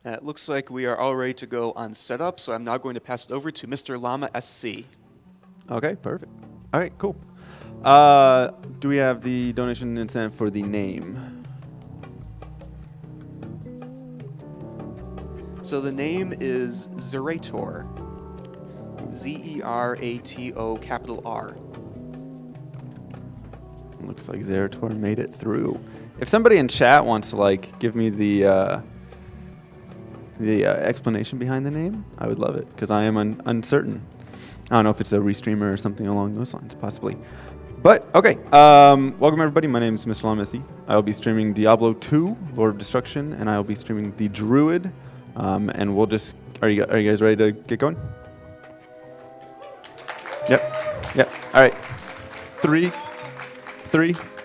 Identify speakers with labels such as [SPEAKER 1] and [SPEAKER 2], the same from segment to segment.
[SPEAKER 1] It looks like we are all ready to go on setup, so I'm now going to pass it over to MrLlamaSC.
[SPEAKER 2] Okay, perfect. All right, cool. Do we have the donation incentive for the name?
[SPEAKER 1] So the name is Zerator. Z-E-R-A-T-O capital R.
[SPEAKER 2] Looks like Zerator made it through. If somebody in chat wants to give me the explanation behind the name, I would love it because I am uncertain. I don't know if it's a restreamer or something along those lines, possibly. But okay, welcome everybody. My name is MrLlamaSC. I will be streaming Diablo 2, Lord of Destruction, and I will be streaming the Druid. And we'll just are you guys ready to get going? Yep. All right. 3,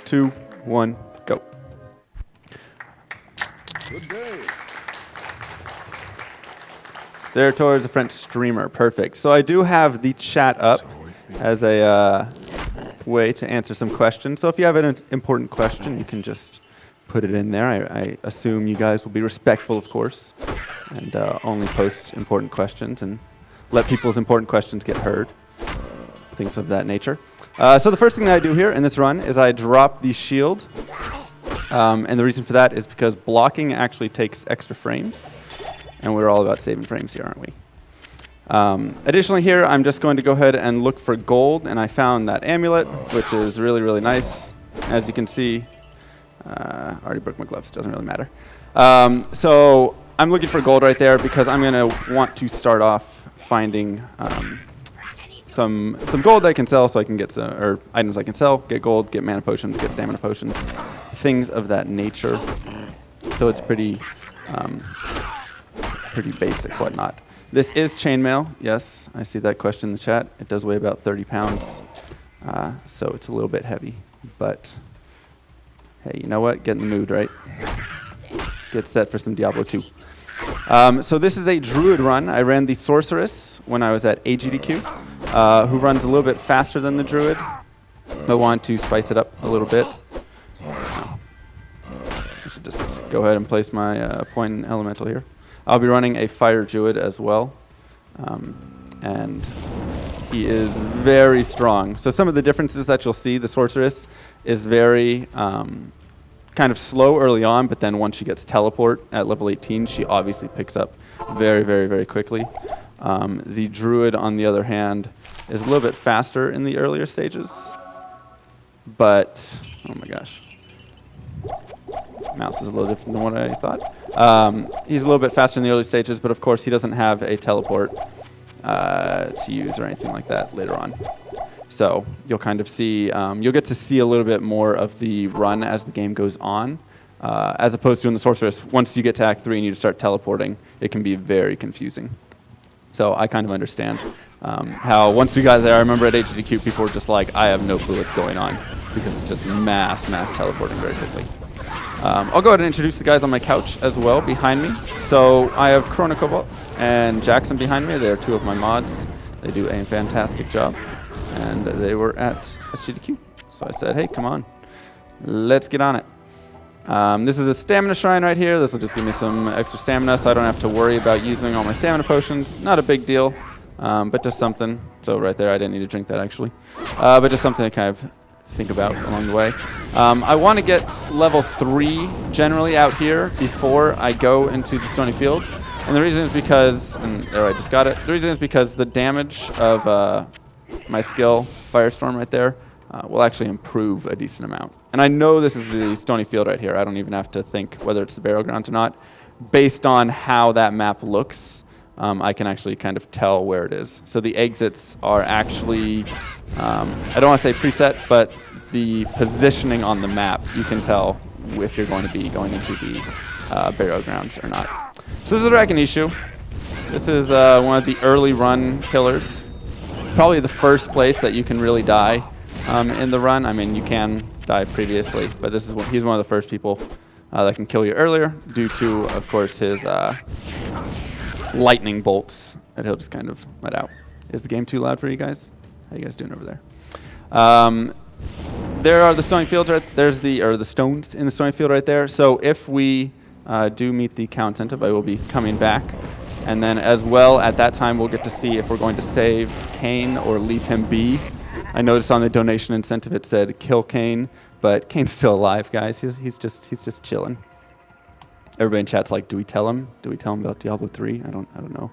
[SPEAKER 2] 2, 1, go.
[SPEAKER 3] Good day.
[SPEAKER 2] Zerator is a French streamer. Perfect. So I do have the chat up as a way to answer some questions. So if you have an important question, you can just put it in there. I assume you guys will be respectful, of course, and only post important questions and let people's important questions get heard. Things of that nature. So the first thing that I do here in this run is I drop the shield. And the reason for that is because blocking actually takes extra frames. And we're all about saving frames here, aren't we? Additionally here, I'm just going to go ahead and look for gold. And I found that amulet, which is really, really nice. As you can see, already broke my gloves. Doesn't really matter. So I'm looking for gold right there because I'm going to want to start off finding some gold that I can sell so I can get some, or items I can sell, get gold, get mana potions, get stamina potions, things of that nature. So it's pretty basic, whatnot. This is chainmail. Yes, I see that question in the chat. It does weigh about 30 pounds, so it's a little bit heavy. But hey, you know what? Get in the mood, right? Get set for some Diablo 2. So this is a Druid run. I ran the Sorceress when I was at SGDQ, who runs a little bit faster than the Druid. I want to spice it up a little bit. I should just go ahead and place my point elemental here. I'll be running a Fire Druid as well, and he is very strong. So some of the differences that you'll see, the Sorceress is very kind of slow early on, but then once she gets teleport at level 18, she obviously picks up very, very, very quickly. The Druid, on the other hand, is a little bit faster in the earlier stages, but, oh my gosh. Mouse is a little different than what I thought. He's a little bit faster in the early stages, but of course he doesn't have a teleport to use or anything like that later on. So you'll kind of see, you'll get to see a little bit more of the run as the game goes on, as opposed to in the Sorceress. Once you get to Act 3 and you start teleporting, it can be very confusing. So I kind of understand how once we got there, I remember at HDQ people were just like, I have no clue what's going on, because it's just mass teleporting very quickly. I'll go ahead and introduce the guys on my couch as well behind me. So I have Chronocobalt and Jackson behind me. They're two of my mods. They do a fantastic job. And they were at SGDQ. So I said, hey, come on. Let's get on it. This is a stamina shrine right here. This will just give me some extra stamina so I don't have to worry about using all my stamina potions. Not a big deal, but just something. So right there, I didn't need to drink that actually. But just something to kind of think about along the way. I want to get level 3 generally out here before I go into the Stony Field. And the reason is because, and there I just got it. The reason is because the damage of my skill, Firestorm right there, will actually improve a decent amount. And I know this is the Stony Field right here. I don't even have to think whether it's the burial grounds or not. Based on how that map looks, I can actually kind of tell where it is. So the exits are actually, I don't want to say preset, but the positioning on the map, you can tell if you're going to be going into the burial grounds or not. So this is Rakinishu. This is one of the early run killers. Probably the first place that you can really die in the run. I mean, you can die previously, but this is he's one of the first people that can kill you earlier due to, of course, his lightning bolts that he'll just kind of let out. Is the game too loud for you guys? How you guys doing over there? There are the stony fields right there's the stones in the stony field right there. So if we do meet the countentive, I will be coming back. And then as well, at that time, we'll get to see if we're going to save Cain or leave him be. I noticed on the donation incentive it said kill Cain, but Cain's still alive, guys. He's just chilling. Everybody in chat's like, do we tell him? Do we tell him about Diablo 3? I don't know.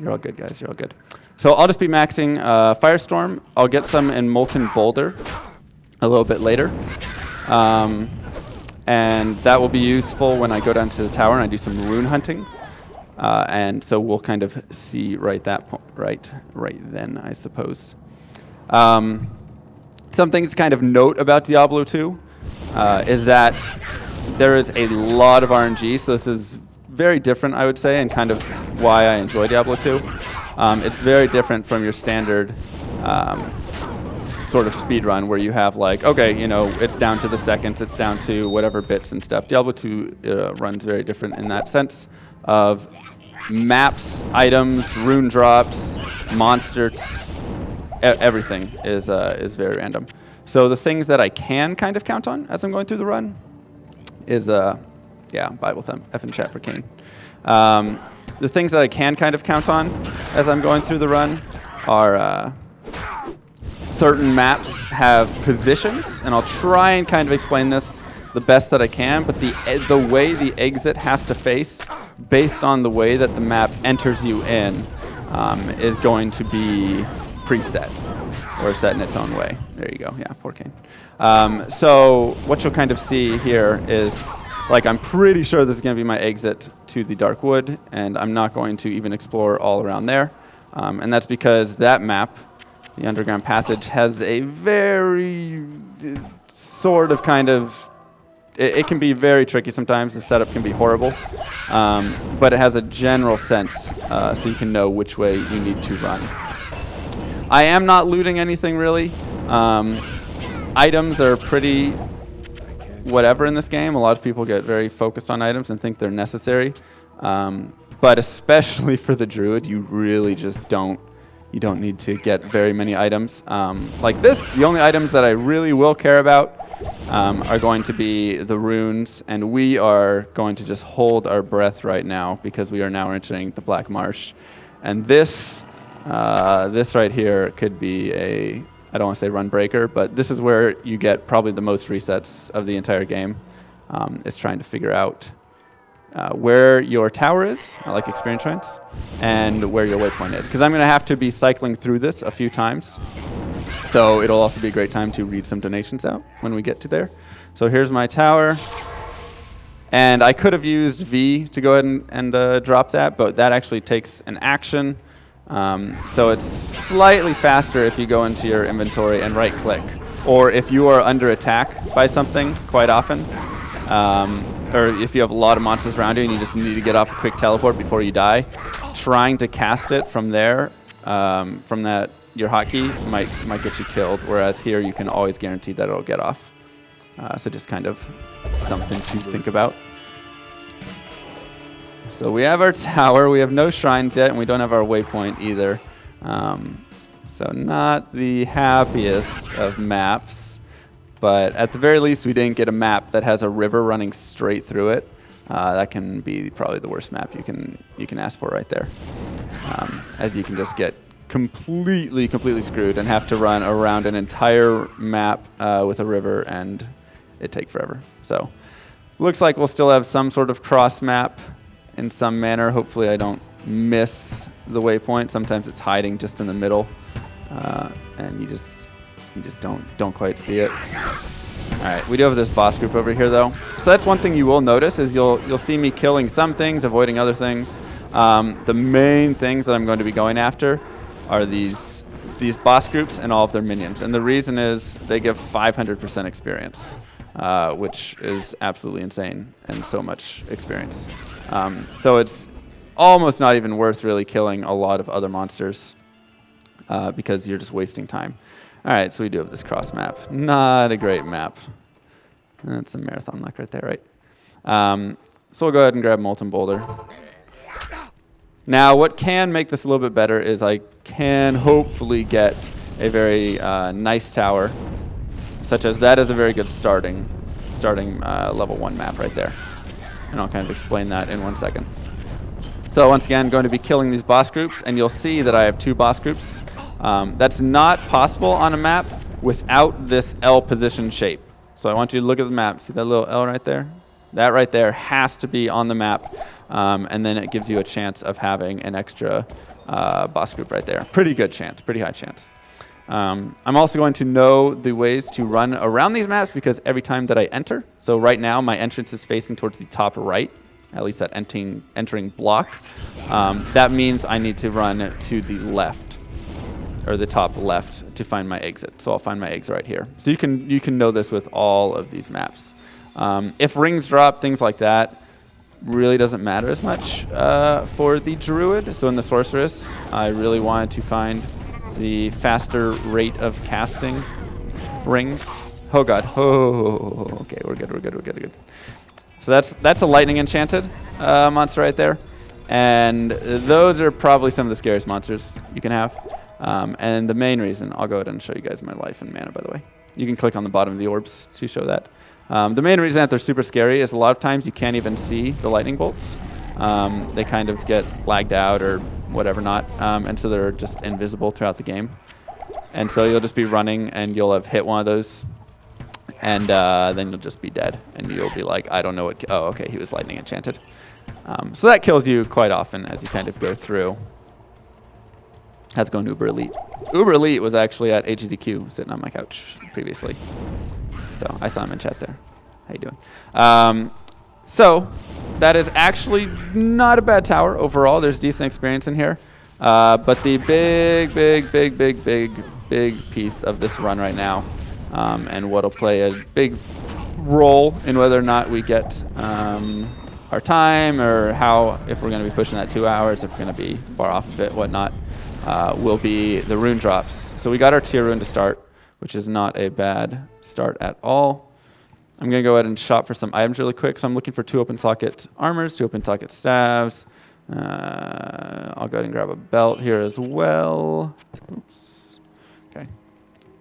[SPEAKER 2] You're all good, guys. You're all good. So I'll just be maxing Firestorm. I'll get some in Molten Boulder a little bit later. And that will be useful when I go down to the tower and I do some rune hunting. And so we'll kind of see right then, I suppose. Some things to kind of note about Diablo 2 is that there is a lot of RNG, so this is very different, I would say, and kind of why I enjoy Diablo 2. It's very different from your standard sort of speed run where you have like, okay, you know, it's down to the seconds, it's down to whatever bits and stuff. Diablo 2 runs very different in that sense of maps, items, rune drops, monsters, everything is very random. So the things that I can kind of count on as I'm going through the run is, Bible thumb, F in chat for Cain. The things that I can kind of count on as I'm going through the run are certain maps have positions, and I'll try and kind of explain this the best that I can, but the way the exit has to face based on the way that the map enters you in is going to be preset or set in its own way. There you go. Yeah, poor Cain. So what you'll kind of see here is, like, I'm pretty sure this is going to be my exit to the Dark Wood, and I'm not going to even explore all around there. And that's because that map, the Underground Passage, has a very sort of kind of... It can be very tricky sometimes. The setup can be horrible. But it has a general sense, so you can know which way you need to run. I am not looting anything, really. Items are pretty whatever in this game. A lot of people get very focused on items and think they're necessary. But especially for the Druid, you really just don't need to get very many items. Like this, the only items that I really will care about are going to be the runes, and we are going to just hold our breath right now because we are now entering the Black Marsh. And this right here could be I don't want to say run breaker, but this is where you get probably the most resets of the entire game. It's trying to figure out where your tower is, like experience points, and where your waypoint is. Because I'm going to have to be cycling through this a few times. So it'll also be a great time to read some donations out when we get to there. So here's my tower. And I could have used V to go ahead and drop that, but that actually takes an action. So it's slightly faster if you go into your inventory and right-click. Or if you are under attack by something quite often, or if you have a lot of monsters around you and you just need to get off a quick teleport before you die, trying to cast it from there, from that your hotkey, might get you killed. Whereas here you can always guarantee that it'll get off. So just kind of something to think about. So we have our tower, we have no shrines yet, and we don't have our waypoint either. So not the happiest of maps, but at the very least we didn't get a map that has a river running straight through it. That can be probably the worst map you can ask for right there. As you can just get completely screwed and have to run around an entire map with a river, and it take forever. So looks like we'll still have some sort of cross map in some manner. Hopefully I don't miss the waypoint. Sometimes it's hiding just in the middle, and you just don't quite see it. All right, we do have this boss group over here though. So that's one thing you will notice is you'll see me killing some things, avoiding other things. The main things that I'm going to be going after are these boss groups and all of their minions. And the reason is they give 500% experience, which is absolutely insane, and so much experience. So it's almost not even worth really killing a lot of other monsters because you're just wasting time. All right, so we do have this cross map. Not a great map. That's some marathon luck right there, right? So we'll go ahead and grab Molten Boulder. Now, what can make this a little bit better is I can hopefully get a very nice tower, such as that is a very good starting level 1 map right there. and I'll kind of explain that in 1 second. So once again, going to be killing these boss groups, and you'll see that I have 2 boss groups. That's not possible on a map without this L position shape. So I want you to look at the map. See that little L right there? That right there has to be on the map, and then it gives you a chance of having an extra boss group right there. Pretty good chance, pretty high chance. I'm also going to know the ways to run around these maps because every time that I enter, so right now my entrance is facing towards the top right, at least that entering block. That means I need to run to the left, or the top left, to find my exit. So I'll find my exit right here. So you can know this with all of these maps. If rings drop, things like that, really doesn't matter as much for the druid. So in the sorceress, I really wanted to find the faster rate of casting rings. Oh god. Oh, okay, we're good. So that's a lightning enchanted monster right there. And those are probably some of the scariest monsters you can have. And the main reason, I'll go ahead and show you guys my life and mana, by the way. You can click on the bottom of the orbs to show that. The main reason that they're super scary is a lot of times you can't even see the lightning bolts. They kind of get lagged out or whatever not, and so they're just invisible throughout the game. And so you'll just be running and you'll have hit one of those, and then you'll just be dead. And you'll be like, I don't know what, oh, okay, he was lightning enchanted. So that kills you quite often as you kind of go through. How's it going, Uber Elite? Uber Elite was actually at SGDQ sitting on my couch previously. So I saw him in chat there. How you doing? So that is actually not a bad tower overall. There's decent experience in here. But the big piece of this run right now, and what'll play a big role in whether or not we get our time, or how, if we're going to be pushing that 2 hours, if we're going to be far off of it, whatnot, will be the rune drops. So we got our tier rune to start, which is not a bad start at all. I'm going to go ahead and shop for some items really quick. So I'm looking for 2 open socket armors, 2 open socket staves. I'll go ahead and grab a belt here as well. Oops. Okay.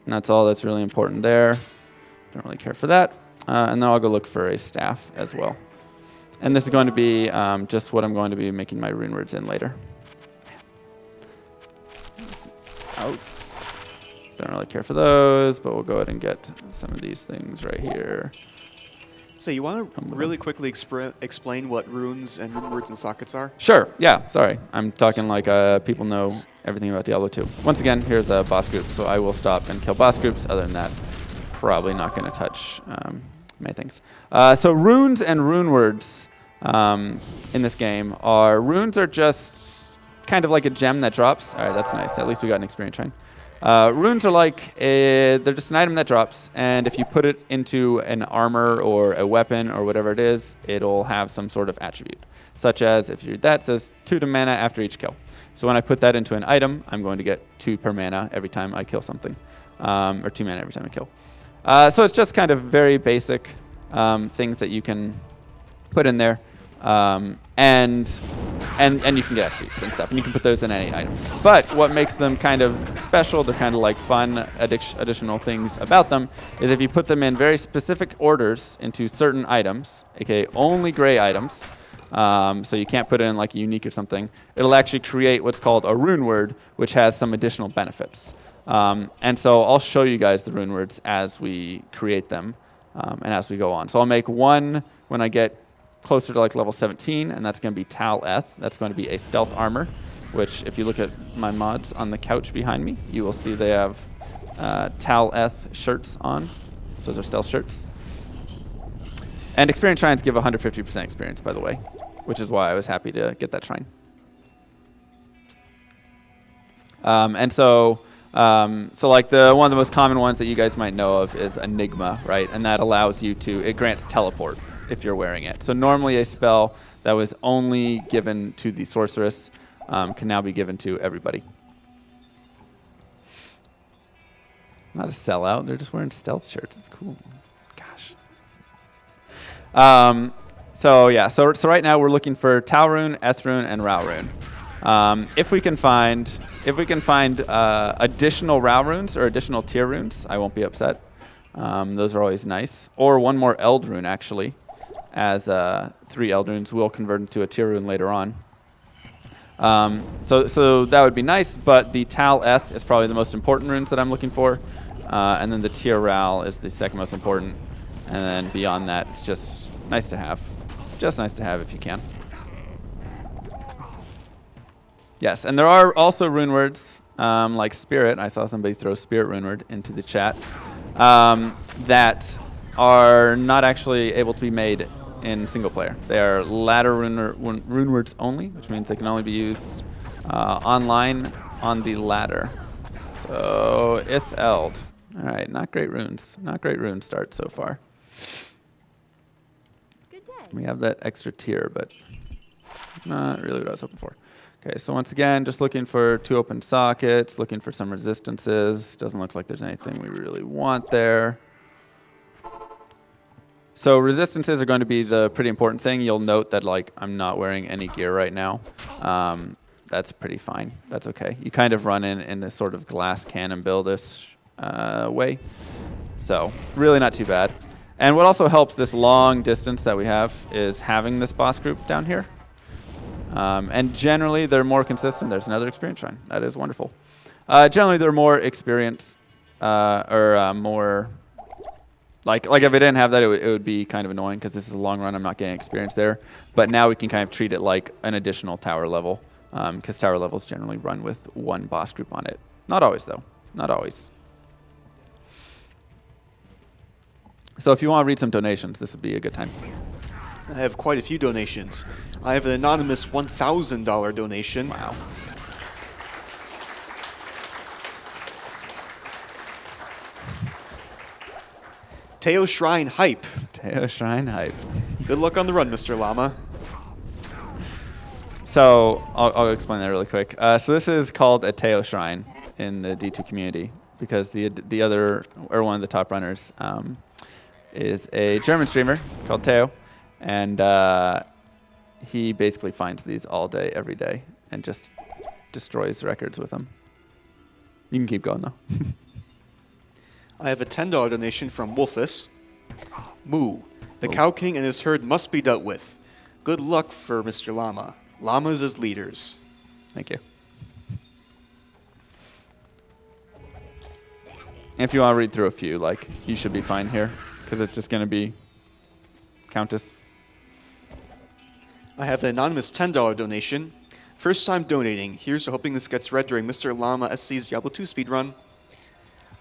[SPEAKER 2] And that's all that's really important there. Don't really care for that. And then I'll go look for a staff as well. And this is going to be just what I'm going to be making my rune words in later. Ouch. Don't really care for those, but we'll go ahead and get some of these things right here.
[SPEAKER 1] So you want to really quickly explain what runes and rune words and sockets are?
[SPEAKER 2] Sure, yeah, sorry. I'm talking like people know everything about Diablo 2. Once again, here's a boss group, so I will stop and kill boss groups. Other than that, probably not going to touch many things. So runes and rune words in this game runes are just kind of like a gem that drops. All right, that's nice. At least we got an experience shrine. Runes are like, they're just an item that drops, and if you put it into an armor or a weapon or whatever it is, it'll have some sort of attribute. Such as, if you that says 2 to mana after each kill. So when I put that into an item, I'm going to get 2 per mana every time I kill something. Or 2 mana every time I kill. So it's just kind of very basic things that you can put in there. And you can get attributes and stuff, and you can put those in any items. But what makes them kind of special, they're kind of like fun additional things about them, is if you put them in very specific orders into certain items, aka only gray items, so you can't put it in like a unique or something, it'll actually create what's called a rune word, which has some additional benefits. And so I'll show you guys the rune words as we create them and as we go on. So I'll make one when I get closer to like level 17, and that's going to be Tal Eth. That's going to be a stealth armor, which if you look at my mods on the couch behind me, you will see they have Tal Eth shirts on. So those are stealth shirts. And experience shrines give 150% experience, by the way, which is why I was happy to get that shrine. And so like one of the most common ones that you guys might know of is Enigma, right? And that allows you to, it grants teleport if you're wearing it. So normally a spell that was only given to the sorceress can now be given to everybody. Not a sellout, they're just wearing stealth shirts. It's cool. Gosh. So yeah, so right now we're looking for Tal Rune, Eth Rune, and Rao Rune. If we can find additional Rao runes or additional tier runes, I won't be upset. Those are always nice. Or one more Eld rune, actually. as 3 Eldrunes will convert into a tier rune later on. So that would be nice, but the Tal Eth is probably the most important runes that I'm looking for. And then the Tier Ral is the second most important. And then beyond that, it's just nice to have. Just nice to have if you can. Yes, and there are also rune words like Spirit. I saw somebody throw Spirit rune word into the chat. That are not actually able to be made in single player. They are ladder rune words only, which means they can only be used online on the ladder. So Ith-Eld. All right, not great runes. Not great rune start so far.
[SPEAKER 3] Good day.
[SPEAKER 2] We have that extra tier, but not really what I was hoping for. Okay, so once again, just looking for 2 open sockets, looking for some resistances. Doesn't look like there's anything we really want there. So resistances are going to be the pretty important thing. You'll note that like I'm not wearing any gear right now. That's pretty fine. That's okay. You kind of run in this sort of glass cannon build-ish way. So really not too bad. And what also helps this long distance that we have is having this boss group down here. And generally they're more consistent. There's another experience shrine. That is wonderful. Generally they're more experienced more... Like if I didn't have that, it would be kind of annoying because this is a long run. I'm not getting experience there. But now we can kind of treat it like an additional tower level because tower levels generally run with 1 boss group on it. Not always, though. Not always. So if you want to read some donations, this would be a good time.
[SPEAKER 1] I have quite a few donations. I have an anonymous $1,000 donation.
[SPEAKER 2] Wow.
[SPEAKER 1] Teo Shrine Hype.
[SPEAKER 2] Teo Shrine Hype.
[SPEAKER 1] Good luck on the run, Mr. Llama.
[SPEAKER 2] So I'll explain that really quick. So this is called a Teo Shrine in the D2 community because the other, or one of the top runners, is a German streamer called Teo, and he basically finds these all day, every day, and just destroys records with them. You can keep going though.
[SPEAKER 1] I have a $10 donation from Wolfus. Moo. The Cow King and his herd must be dealt with. Good luck for Mr. Llama. Llamas as leaders.
[SPEAKER 2] Thank you. If you want to read through a few, like, you should be fine here, because it's just going to be Countess. I
[SPEAKER 1] have an anonymous $10 donation. First time donating. Here's to hoping this gets read during MrLlamaSC's Diablo 2 speedrun.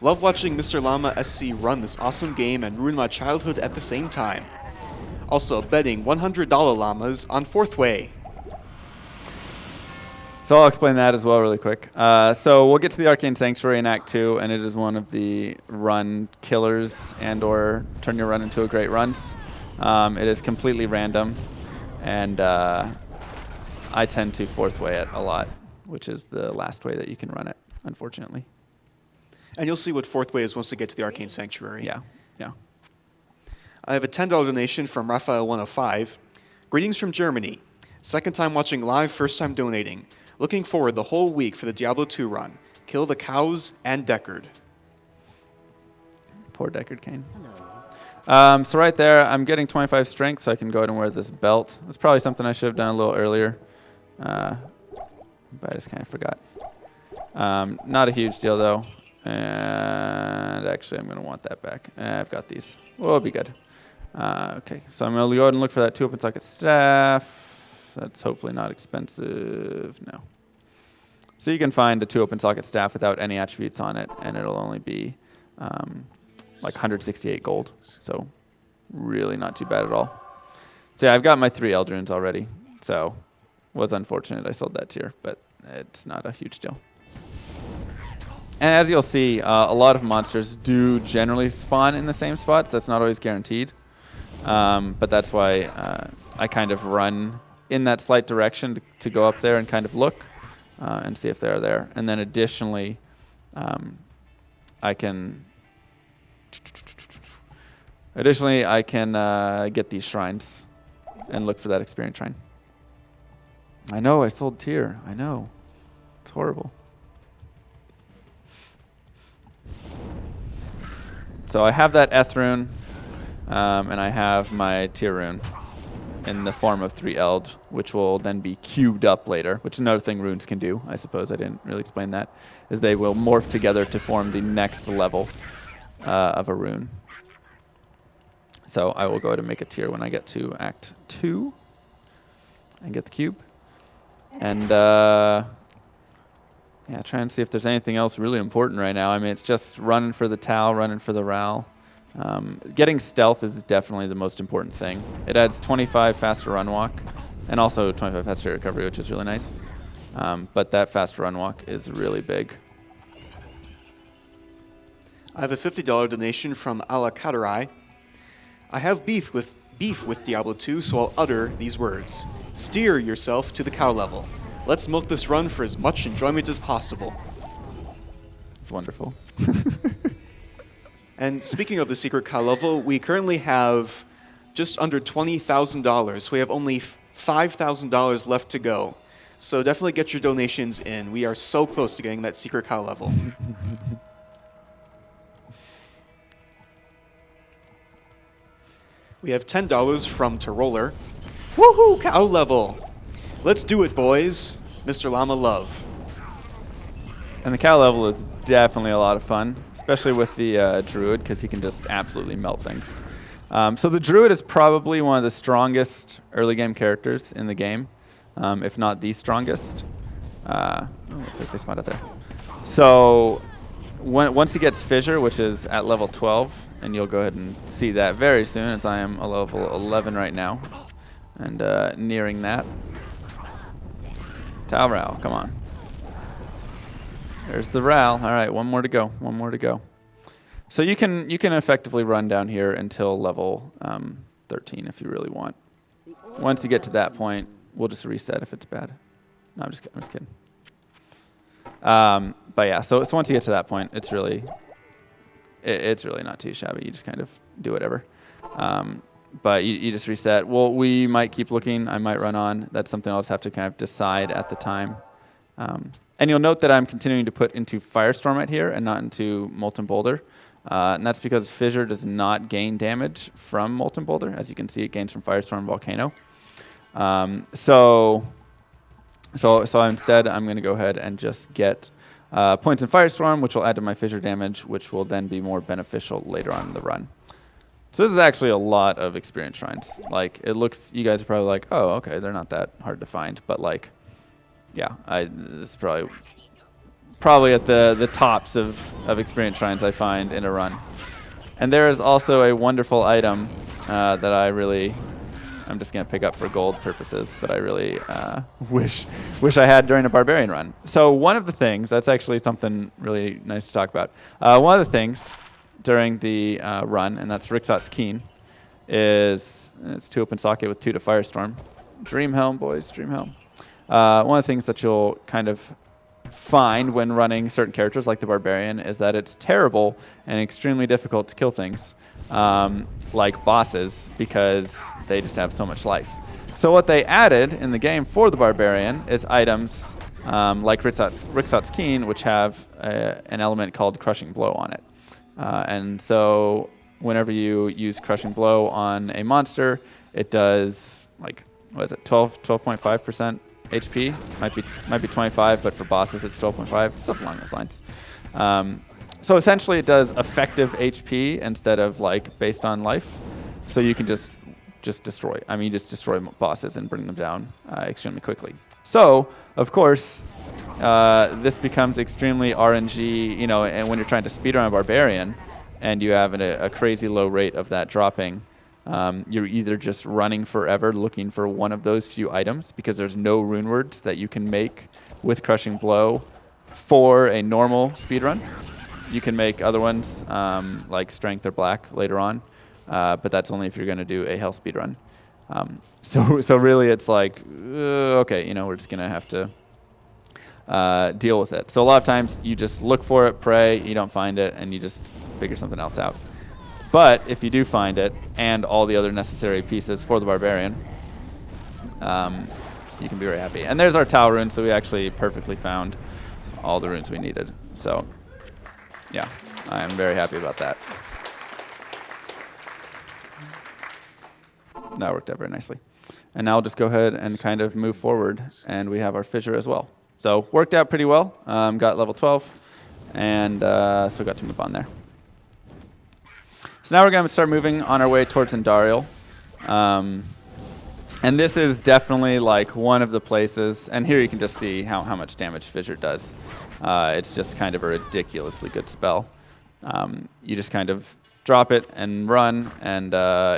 [SPEAKER 1] Love watching MrLlamaSC run this awesome game and ruin my childhood at the same time. Also, betting $100 llamas on Fourth Way.
[SPEAKER 2] So I'll explain that as well really quick. So we'll get to the Arcane Sanctuary in Act 2, and it is one of the run killers and or turn your run into a great runs. It is completely random, and I tend to Fourth Way it a lot, which is the last way that you can run it, unfortunately.
[SPEAKER 1] And you'll see what Fourth Way is once we get to the Arcane Sanctuary.
[SPEAKER 2] Yeah, yeah.
[SPEAKER 1] I have a $10 donation from Raphael105. Greetings from Germany. Second time watching live, first time donating. Looking forward the whole week for the Diablo 2 run. Kill the cows and Deckard.
[SPEAKER 2] Poor Deckard Kane. So right there, I'm getting 25 strength, so I can go ahead and wear this belt. That's probably something I should have done a little earlier, but I just kind of forgot. Not a huge deal, though. And actually, I'm going to want that back. I've got these. We'll be good. Okay, so I'm going to go ahead and look for that 2 open socket staff. That's hopefully not expensive. No. So you can find a 2 open socket staff without any attributes on it, and it'll only be like 168 gold. So really not too bad at all. So yeah, I've got my 3 Eldrunes already. So it was unfortunate I sold that tier, but it's not a huge deal. And as you'll see, a lot of monsters do generally spawn in the same spots. That's not always guaranteed. But that's why I kind of run in that slight direction to go up there and kind of look and see if they're there. And then additionally, I can get these shrines and look for that experience shrine. I know, I sold tier. I know. It's horrible. So I have that Eth rune, and I have my tier rune. in the form of 3 Eld, which will then be cubed up later, which is another thing runes can do, I suppose. I didn't really explain that, is they will morph together to form the next level of a rune. So I will go ahead and make a tier when I get to Act 2 and get the cube. And yeah, try and see if there's anything else really important right now. I mean, it's just running for the Tau, running for the Ral. Getting stealth is definitely the most important thing. It adds 25 faster run walk and also 25 faster recovery, which is really nice. But that fast run walk is really big.
[SPEAKER 1] I have a $50 donation from Ala Kadarai. I have beef with Diablo 2, so I'll utter these words. Steer yourself to the cow level. Let's milk this run for as much enjoyment as possible.
[SPEAKER 2] It's wonderful.
[SPEAKER 1] And speaking of the secret cow level, we currently have just under $20,000. We have only $5,000 left to go. So definitely get your donations in. We are so close to getting that secret cow level. We have $10 from Tyroller. Woohoo, cow level! Let's do it, boys. Mr. Llama love.
[SPEAKER 2] And the cow level is definitely a lot of fun, especially with the Druid, because he can just absolutely melt things. So the Druid is probably one of the strongest early game characters in the game, if not the strongest. Looks like they spot out there. So once he gets Fissure, which is at level 12, and you'll go ahead and see that very soon, as I am a level 11 right now, and nearing that. Tau Ral, come on. There's the Ral. All right, one more to go. One more to go. So you can effectively run down here until level 13 if you really want. Once you get to that point, we'll just reset if it's bad. No, I'm just kidding. But yeah, so once you get to that point, it's really not too shabby. You just kind of do whatever. But you just reset. Well, we might keep looking. I might run on. That's something I'll just have to kind of decide at the time. And you'll note that I'm continuing to put into Firestorm right here and not into Molten Boulder. And that's because Fissure does not gain damage from Molten Boulder. As you can see, it gains from Firestorm and Volcano. So instead, I'm going to go ahead and just get points in Firestorm, which will add to my Fissure damage, which will then be more beneficial later on in the run. So this is actually a lot of experience shrines. Like, it looks, you guys are probably like, oh, okay, they're not that hard to find. But like, yeah, this is probably at the tops of experience shrines I find in a run. And there is also a wonderful item that I'm just going to pick up for gold purposes, but I really wish I had during a barbarian run. So one of the things, that's actually something really nice to talk about. One of the things during the run, and that's Rixot's Keen, is it's 2 open socket with 2 to Firestorm. Dreamhelm, boys, Dreamhelm. One of the things that you'll kind of find when running certain characters like the Barbarian is that it's terrible and extremely difficult to kill things like bosses because they just have so much life. So what they added in the game for the Barbarian is items like Rixot's Keen, which have an element called Crushing Blow on it. And so whenever you use Crushing Blow on a monster, it does, like, what is it, 12.5% HP? Might be 25, but for bosses it's 12.5. It's up along those lines. So essentially it does effective HP instead of like based on life. So you can just destroy. I mean, you just destroy bosses and bring them down extremely quickly. So of course, this becomes extremely RNG, you know, and when you're trying to speedrun a Barbarian and you have a crazy low rate of that dropping, you're either just running forever looking for one of those few items because there's no rune words that you can make with Crushing Blow for a normal speedrun. You can make other ones like Strength or Black later on, but that's only if you're going to do a Hell speedrun. So really it's like, okay, you know, we're just going to have to deal with it. So a lot of times you just look for it, pray, you don't find it, and you just figure something else out. But if you do find it and all the other necessary pieces for the Barbarian, you can be very happy. And there's our Tau rune, so we actually perfectly found all the runes we needed. So yeah, I'm very happy about that. That worked out very nicely. And now I'll just go ahead and kind of move forward, and we have our Fissure as well. So worked out pretty well. Got level 12, and so got to move on there. So now we're going to start moving on our way towards Andariel. And this is definitely like one of the places, and here you can just see how much damage Fissure does. It's just kind of a ridiculously good spell. You just kind of drop it and run, and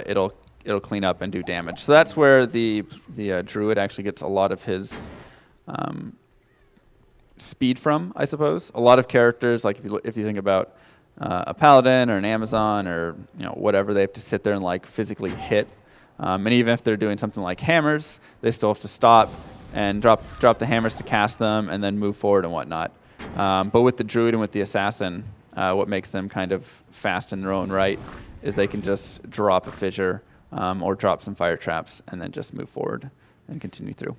[SPEAKER 2] it'll clean up and do damage. So that's where the druid actually gets a lot of his speed from, I suppose. A lot of characters, like if you think about a paladin or an Amazon or whatever, they have to sit there and like physically hit. And even if they're doing something like hammers, they still have to stop and drop the hammers to cast them and then move forward and whatnot. But with the druid and with the assassin, what makes them kind of fast in their own right is they can just drop a fissure or drop some fire traps and then just move forward and continue through.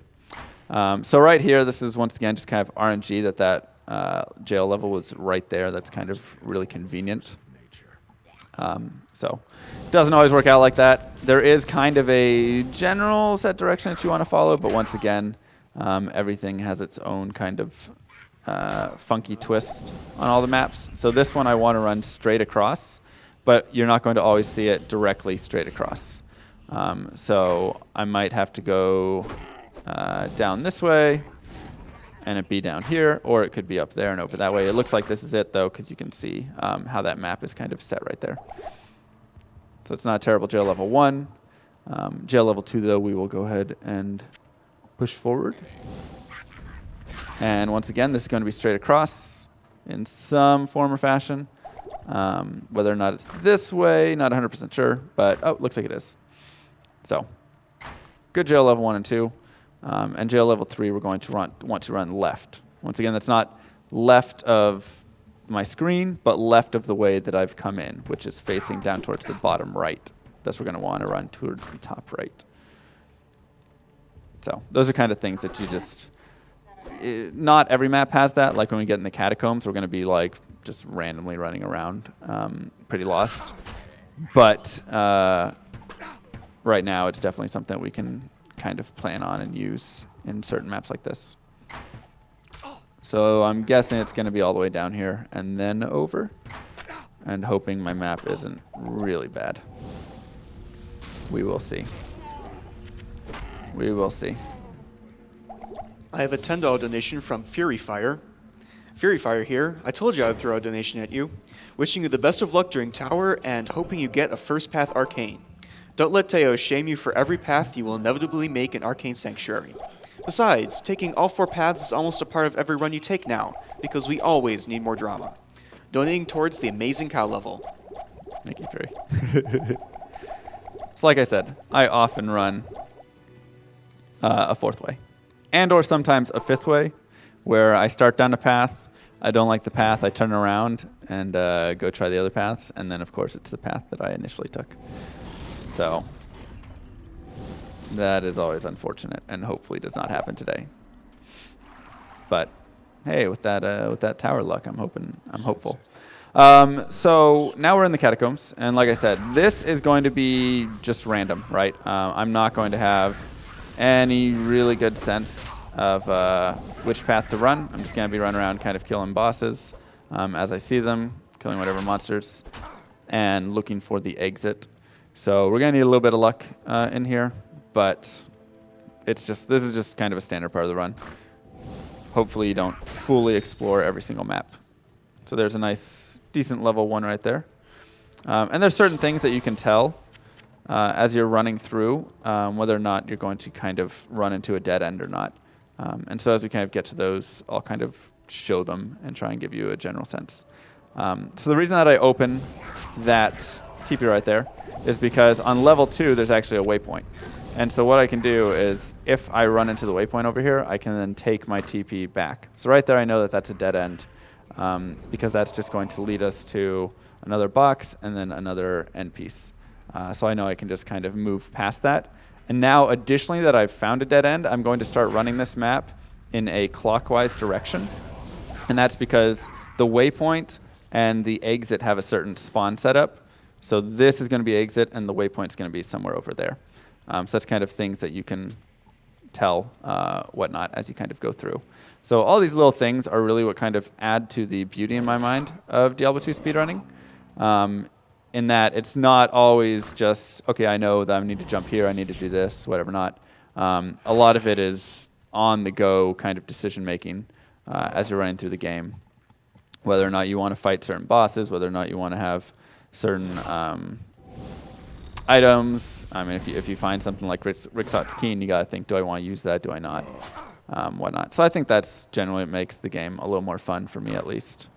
[SPEAKER 2] So right here, this is once again just kind of RNG that jail level was right there. That's kind of really convenient. So it doesn't always work out like that. There is kind of a general set direction that you want to follow, but once again, everything has its own kind of funky twist on all the maps. So this one I want to run straight across, but you're not going to always see it directly straight across. So I might have to go down this way and it be down here, or it could be up there and over that way. It looks like this is it though, because you can see how that map is kind of set right there. So it's not a terrible jail level 1. Jail level 2 though, we will go ahead and push forward. And once again, this is going to be straight across in some form or fashion. Whether or not it's this way, not 100% sure, but looks like it is. So good jail level 1 and 2. And jail level 3, we're going to want to run left. Once again, that's not left of my screen, but left of the way that I've come in, which is facing down towards the bottom right. Thus, we're going to want to run towards the top right. So those are kind of things that you just... not every map has that. Like when we get in the catacombs, we're going to be like just randomly running around, pretty lost. But right now, it's definitely something that we can kind of plan on and use in certain maps like this. So I'm guessing it's going to be all the way down here and then over, and hoping my map isn't really bad. We will see. We will see.
[SPEAKER 1] I have a $10 donation from Fury Fire. Fury Fire here. I told you I would throw a donation at you. Wishing you the best of luck during Tower and hoping you get a first path Arcane. Don't let Teo shame you for every path you will inevitably make in Arcane Sanctuary. Besides, taking all 4 paths is almost a part of every run you take now, because we always need more drama. Donating towards the amazing cow level.
[SPEAKER 2] Thank you, Fury. So like I said, I often run a 4th way. And or sometimes a 5th way, where I start down a path, I don't like the path, I turn around and go try the other paths, and then of course it's the path that I initially took. So that is always unfortunate, and hopefully does not happen today. But hey, with that tower luck, I'm hopeful. So now we're in the catacombs, and like I said, this is going to be just random, right? I'm not going to have any really good sense of which path to run. I'm just going to be running around kind of killing bosses as I see them, killing whatever monsters, and looking for the exit. So we're going to need a little bit of luck in here, but this is just kind of a standard part of the run. Hopefully you don't fully explore every single map. So there's a nice, decent level 1 right there. And there's certain things that you can tell as you're running through, whether or not you're going to kind of run into a dead end or not. And so as we kind of get to those, I'll kind of show them and try and give you a general sense. So the reason that I open that TP right there is because on level 2, there's actually a waypoint. And so what I can do is, if I run into the waypoint over here, I can then take my TP back. So right there, I know that that's a dead end, because that's just going to lead us to another box and then another end piece. So I know I can just kind of move past that. And now, additionally, that I've found a dead end, I'm going to start running this map in a clockwise direction. And that's because the waypoint and the exit have a certain spawn setup. So this is going to be exit, and the waypoint's going to be somewhere over there. Such kind of things that you can tell whatnot as you kind of go through. So all these little things are really what kind of add to the beauty in my mind of Diablo 2 speedrunning. In that it's not always just, okay, I know that I need to jump here, I need to do this, whatever not. A lot of it is on-the-go kind of decision-making as you're running through the game. Whether or not you want to fight certain bosses, whether or not you want to have certain items. I mean, if you find something like Rixot's Keen, you got to think, do I want to use that, do I not, whatnot. So I think that's generally what makes the game a little more fun for me, at least.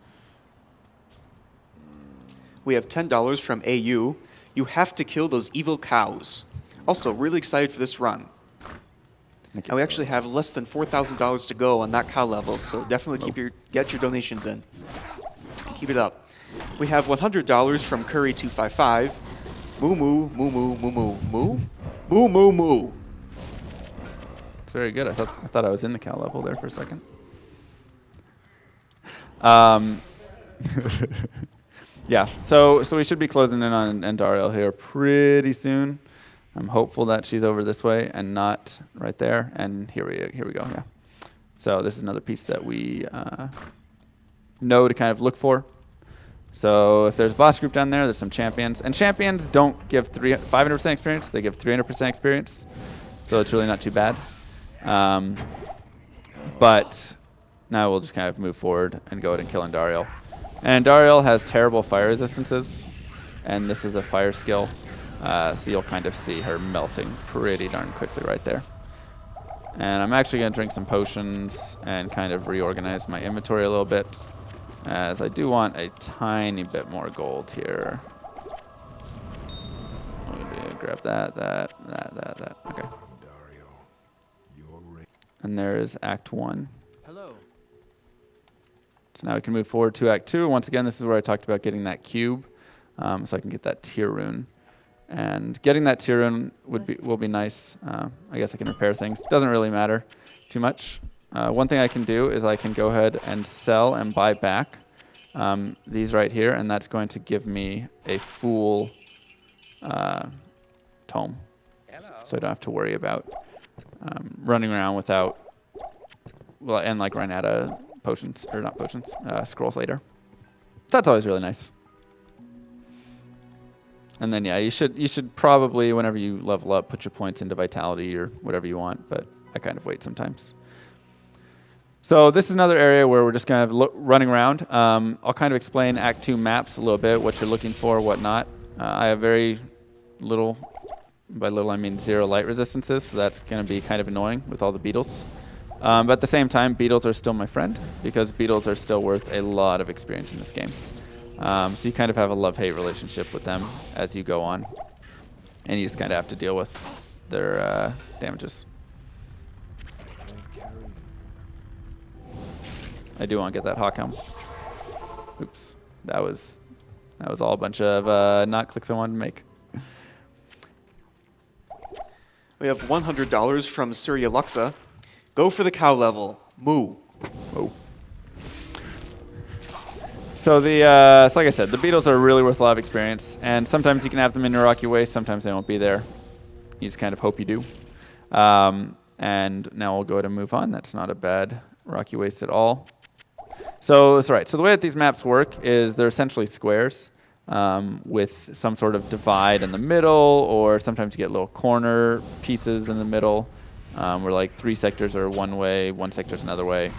[SPEAKER 1] We have $10 from AU. You have to kill those evil cows. Also, really excited for this run. And we actually have less than $4,000 to go on that cow level, so definitely get your donations in. Keep it up. We have $100 from Curry255. Moo moo moo moo moo moo moo moo moo moo.
[SPEAKER 2] It's very good. I thought I was in the cow level there for a second. Yeah. So we should be closing in on Andariel here pretty soon. I'm hopeful that she's over this way and not right there. And here we go. Yeah. So this is another piece that we know to kind of look for. So if there's a boss group down there, there's some champions. And champions don't give 500% experience. They give 300% experience. So it's really not too bad. But now we'll just kind of move forward and go ahead and kill Andariel. And Andariel has terrible fire resistances. And this is a fire skill. So you'll kind of see her melting pretty darn quickly right there. And I'm actually going to drink some potions and kind of reorganize my inventory a little bit, as I do want a tiny bit more gold here. Maybe grab that. Okay. And there's Act 1.
[SPEAKER 3] Hello.
[SPEAKER 2] So now we can move forward to Act 2. Once again, this is where I talked about getting that cube, so I can get that tier rune. And getting that tier rune will be nice. I guess I can repair things. Doesn't really matter too much. One thing I can do is I can go ahead and sell and buy back these right here, and that's going to give me a full tome. So I don't have to worry about running around without, and like run out of potions, or not potions, scrolls later. So that's always really nice. And then, yeah, you should probably, whenever you level up, put your points into Vitality or whatever you want, but I kind of wait sometimes. So this is another area where we're just kind of running around. I'll kind of explain Act 2 maps a little bit, what you're looking for, whatnot. I have very little, by little I mean 0 light resistances, so that's going to be kind of annoying with all the beetles. But at the same time, beetles are still my friend, because beetles are still worth a lot of experience in this game. So you kind of have a love-hate relationship with them as you go on. And you just kind of have to deal with their damages. I do want to get that hawk helm. Oops. That was all a bunch of not clicks I wanted to make.
[SPEAKER 1] We have $100 from Surya Luxa. Go for the cow level. Moo.
[SPEAKER 2] Oh. So so like I said, the beetles are really worth a lot of experience, and sometimes you can have them in your rocky waste, sometimes they won't be there. You just kind of hope you do. And now we'll go ahead and move on. That's not a bad rocky waste at all. So that's right. So the way that these maps work is they're essentially squares with some sort of divide in the middle, or sometimes you get little corner pieces in the middle where like 3 sectors are one way, 1 sector's another way.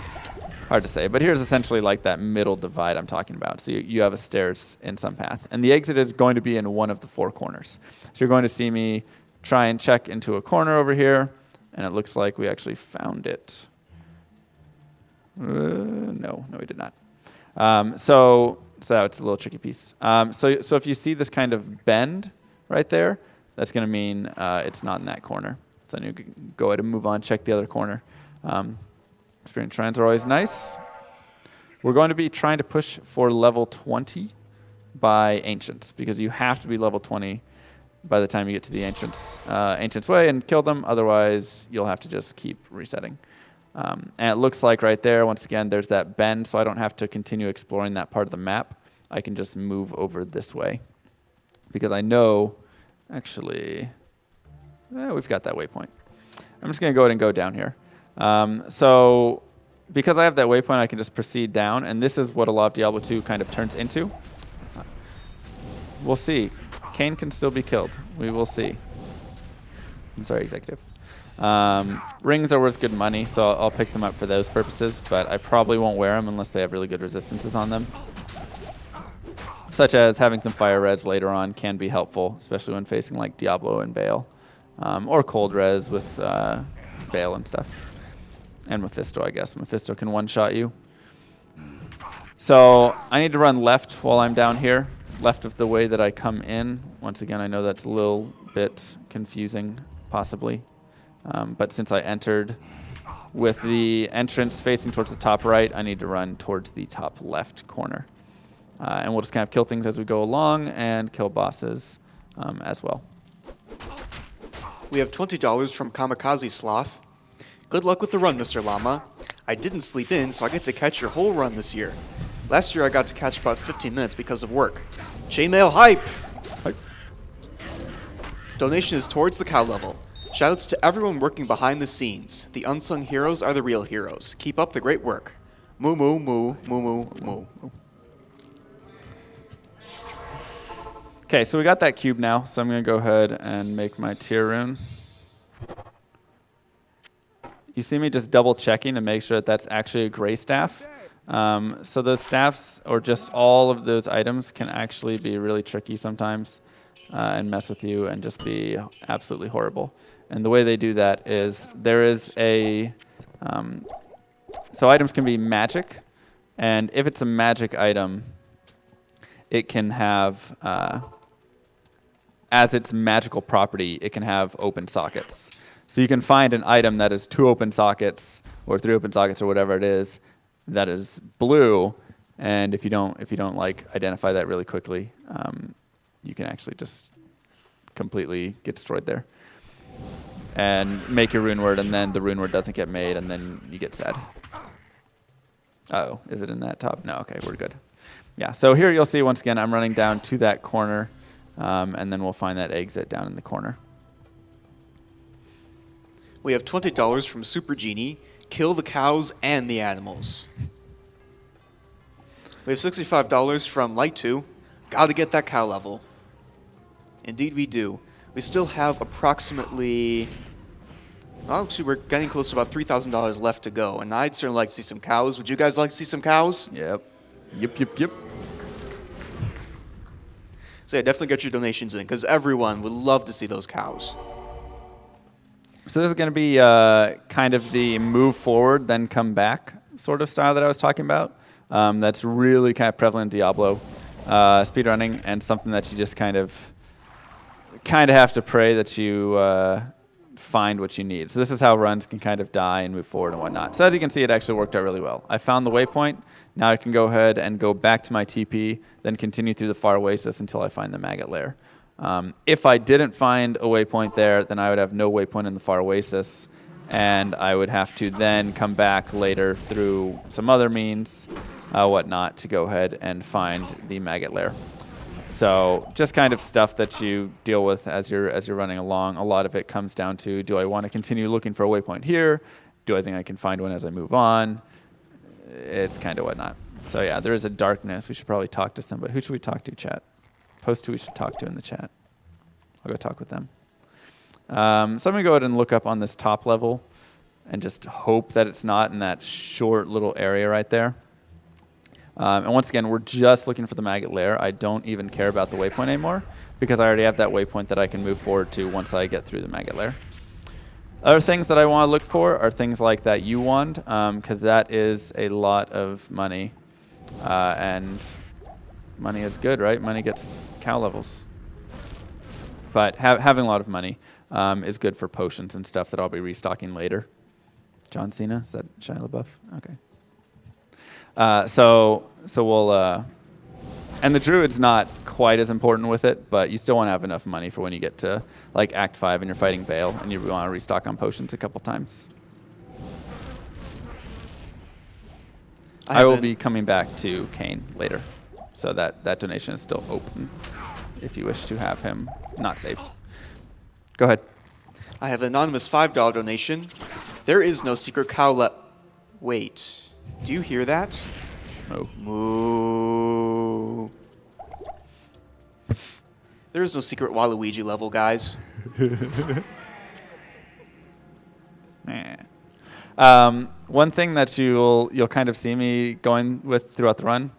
[SPEAKER 2] Hard to say, but here's essentially like that middle divide I'm talking about. So you have a stairs in some path, and the exit is going to be in one of the 4 corners. So you're going to see me try and check into a corner over here, and it looks like we actually found it. No, we did not. So it's a little tricky piece. So if you see this kind of bend right there, that's going to mean it's not in that corner. So then you can go ahead and move on, check the other corner. Experience shrines are always nice. We're going to be trying to push for level 20 by Ancients, because you have to be level 20 by the time you get to the Ancients Way and kill them. Otherwise, you'll have to just keep resetting. And it looks like right there, once again, there's that bend, so I don't have to continue exploring that part of the map. I can just move over this way, because I know, actually, We've got that waypoint. I'm just going to go ahead and go down here. So because I have that waypoint, I can just proceed down, and this is what a lot of Diablo 2 kind of turns into. We'll see. Kayn can still be killed. We will see. I'm sorry, Executive. Rings are worth good money, so I'll pick them up for those purposes, but I probably won't wear them unless they have really good resistances on them. Such as having some fire res later on can be helpful, especially when facing like Diablo and Baal. Or cold res with Baal and stuff. And Mephisto, I guess. Mephisto can one-shot you. So I need to run left while I'm down here. Left of the way that I come in. Once again, I know that's a little bit confusing, possibly. But since I entered with the entrance facing towards the top right, I need to run towards the top left corner. And we'll just kind of kill things as we go along and kill bosses as well.
[SPEAKER 1] We have $20 from Kamikaze Sloth. Good luck with the run, Mr. Llama. I didn't sleep in, so I get to catch your whole run this year. Last year I got to catch about 15 minutes because of work. Chainmail hype!
[SPEAKER 2] Hype.
[SPEAKER 1] Donation is towards the cow level. Shoutouts to everyone working behind the scenes. The unsung heroes are the real heroes. Keep up the great work. Moo moo moo moo moo moo.
[SPEAKER 2] Okay, so we got that cube now, so I'm going to go ahead and make my tier rune. You see me just double checking to make sure that that's actually a gray staff. So those staffs, or just all of those items, can actually be really tricky sometimes and mess with you and just be absolutely horrible. And the way they do that is there is a... so items can be magic, and if it's a magic item, it can have... as its magical property, it can have open sockets. So you can find an item that is 2 open sockets or 3 open sockets or whatever it is that is blue, and if you don't like identify that really quickly, you can actually just completely get destroyed there and make your rune word, and then the rune word doesn't get made, and then you get sad. Uh-oh, is it in that top? No, okay, we're good. Yeah, so here you'll see once again I'm running down to that corner. And then we'll find that exit down in the corner.
[SPEAKER 1] We have $20 from Super Genie. Kill the cows and the animals. We have $65 from Light 2. Gotta get that cow level. Indeed we do. We still have approximately... Well, actually, we're getting close to about $3,000 left to go. And I'd certainly like to see some cows. Would you guys like to see some cows?
[SPEAKER 2] Yep. Yep.
[SPEAKER 1] So yeah, definitely get your donations in, because everyone would love to see those cows.
[SPEAKER 2] So this is going to be kind of the move forward, then come back sort of style that I was talking about. That's really kind of prevalent in Diablo speedrunning, and something that you just kind of have to pray that you find what you need. So this is how runs can kind of die and move forward and whatnot. So as you can see, it actually worked out really well. I found the waypoint. Now I can go ahead and go back to my TP, then continue through the Far Oasis until I find the Maggot Lair. If I didn't find a waypoint there, then I would have no waypoint in the Far Oasis, and I would have to then come back later through some other means, whatnot, to go ahead and find the Maggot Lair. So just kind of stuff that you deal with as you're running along. A lot of it comes down to, do I want to continue looking for a waypoint here? Do I think I can find one as I move on? It's kind of whatnot. So yeah, there is a darkness. We should probably talk to somebody. Who should we talk to, chat? Post who we should talk to in the chat. I'll go talk with them. So I'm going to go ahead and look up on this top level and just hope that it's not in that short little area right there. And once again, we're just looking for the Maggot Lair. I don't even care about the waypoint anymore because I already have that waypoint that I can move forward to once I get through the Maggot Lair. Other things that I want to look for are things like that U wand, because that is a lot of money. And money is good, right? Money gets cow levels. But having a lot of money is good for potions and stuff that I'll be restocking later. John Cena? Is that Shia LaBeouf? Okay. So we'll... and the Druid's not quite as important with it, but you still want to have enough money for when you get to like Act 5 and you're fighting Baal and you want to restock on potions a couple times. I will be coming back to Kayn later, so that donation is still open if you wish to have him not saved. Go ahead.
[SPEAKER 1] I have an anonymous $5 donation. There is no secret cow Wait, do you hear that?
[SPEAKER 2] Oh.
[SPEAKER 1] Moo. There is no secret Waluigi level, guys.
[SPEAKER 2] One thing that you'll kind of see me going with throughout the run,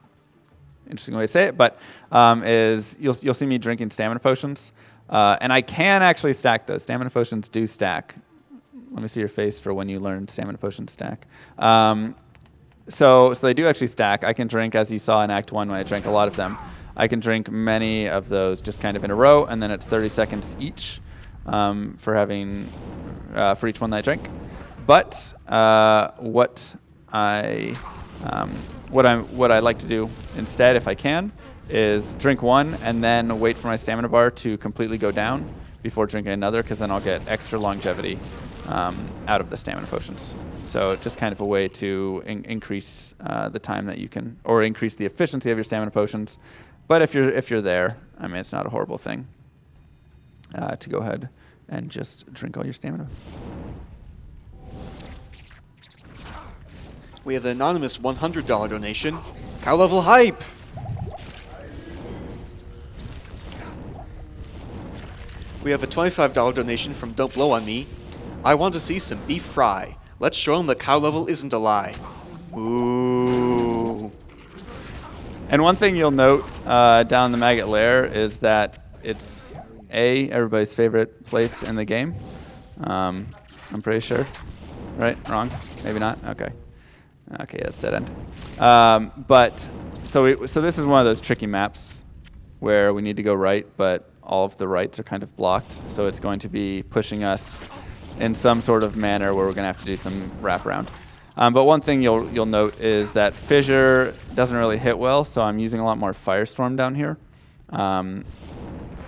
[SPEAKER 2] interesting way to say it, but is you'll see me drinking stamina potions, and I can actually stack those. Stamina potions do stack. Let me see your face for when you learn stamina potions stack. So they do actually stack. I can drink, as you saw in Act 1 when I drank a lot of them. I can drink many of those just kind of in a row, and then it's 30 seconds each for each one that I drink. But what I like to do instead, if I can, is drink one and then wait for my stamina bar to completely go down before drinking another, because then I'll get extra longevity out of the stamina potions. So just kind of a way to increase the time that you can, or increase the efficiency of your stamina potions. But if you're there, I mean, it's not a horrible thing to go ahead and just drink all your stamina.
[SPEAKER 1] We have the anonymous $100 donation. Cow level hype! We have a $25 donation from Don't Blow On Me. I want to see some beef fry. Let's show them that cow level isn't a lie. Ooh.
[SPEAKER 2] And one thing you'll note down the Maggot Lair is that it's everybody's favorite place in the game. I'm pretty sure. Right? Wrong? Maybe not? Okay. Okay, that's dead end. But so this is one of those tricky maps where we need to go right, but all of the rights are kind of blocked. So it's going to be pushing us in some sort of manner where we're going to have to do some wraparound. But one thing you'll note is that Fissure doesn't really hit well, so I'm using a lot more Firestorm down here.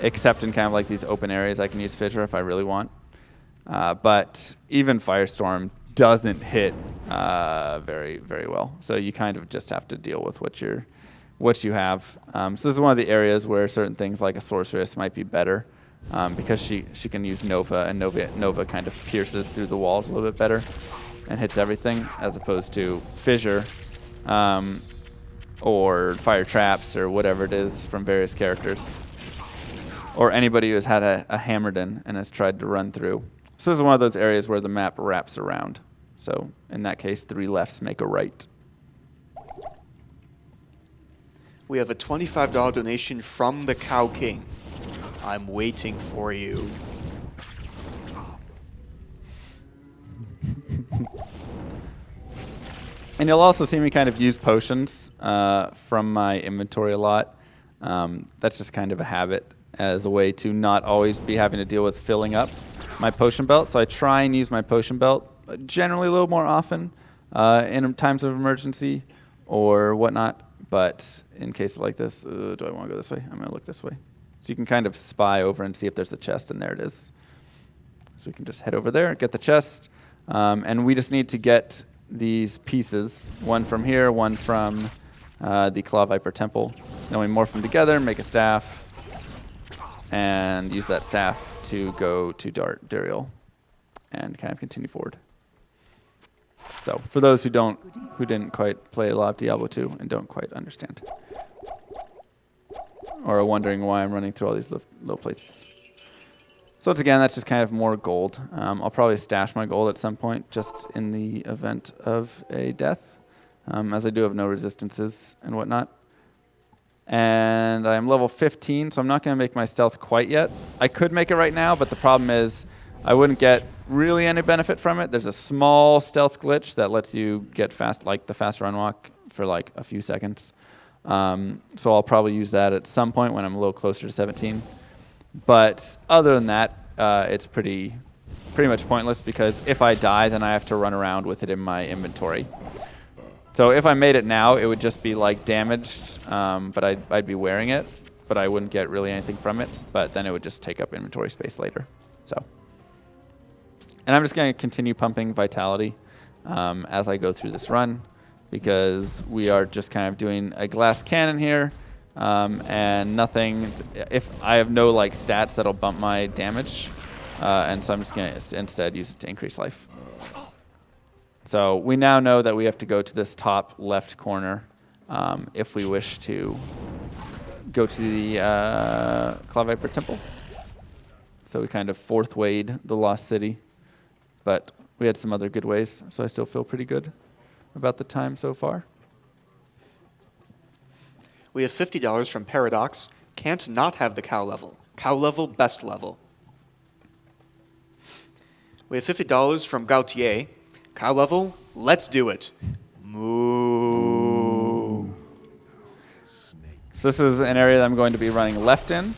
[SPEAKER 2] Except in kind of like these open areas, I can use Fissure if I really want. But even Firestorm doesn't hit very, very well. So you kind of just have to deal with what you have. So this is one of the areas where certain things like a Sorceress might be better, because she can use Nova, and Nova kind of pierces through the walls a little bit better and hits everything, as opposed to Fissure or Fire Traps or whatever it is from various characters, or anybody who has had a Hammerden and has tried to run through. So this is one of those areas where the map wraps around. So in that case, 3 lefts make a right.
[SPEAKER 1] We have a $25 donation from the Cow King. I'm waiting for you.
[SPEAKER 2] And you'll also see me kind of use potions from my inventory a lot. That's just kind of a habit, as a way to not always be having to deal with filling up my potion belt. So I try and use my potion belt generally a little more often in times of emergency or whatnot. But in cases like this, do I want to go this way? I'm going to look this way. So you can kind of spy over and see if there's a chest, and there it is. So we can just head over there, get the chest, and we just need to get these pieces, one from here, one from the Claw Viper Temple. Then we morph them together, make a staff, and use that staff to go to Andariel and kind of continue forward. So for those who didn't quite play a lot of Diablo 2 and don't quite understand, or are wondering why I'm running through all these low places. So once again, that's just kind of more gold. I'll probably stash my gold at some point, just in the event of a death, as I do have no resistances and whatnot. And I'm level 15, so I'm not going to make my stealth quite yet. I could make it right now, but the problem is I wouldn't get really any benefit from it. There's a small stealth glitch that lets you get fast, like the fast run walk, for like a few seconds. So I'll probably use that at some point when I'm a little closer to 17. But other than that, it's pretty much pointless, because if I die, then I have to run around with it in my inventory. So if I made it now, it would just be like damaged, but I'd be wearing it, but I wouldn't get really anything from it. But then it would just take up inventory space later. So, and I'm just going to continue pumping vitality as I go through this run, because we are just kind of doing a glass cannon here, and nothing. If I have no like stats that'll bump my damage, and so I'm just going to instead use it to increase life. So we now know that we have to go to this top left corner if we wish to go to the Clawviper Temple. So we kind of fourth wayed the Lost City, but we had some other good ways, so I still feel pretty good about the time so far.
[SPEAKER 1] We have $50 from Paradox. Can't not have the cow level. Cow level, best level. We have $50 from Gautier. Cow level, let's do it. Moo.
[SPEAKER 2] So this is an area that I'm going to be running left in.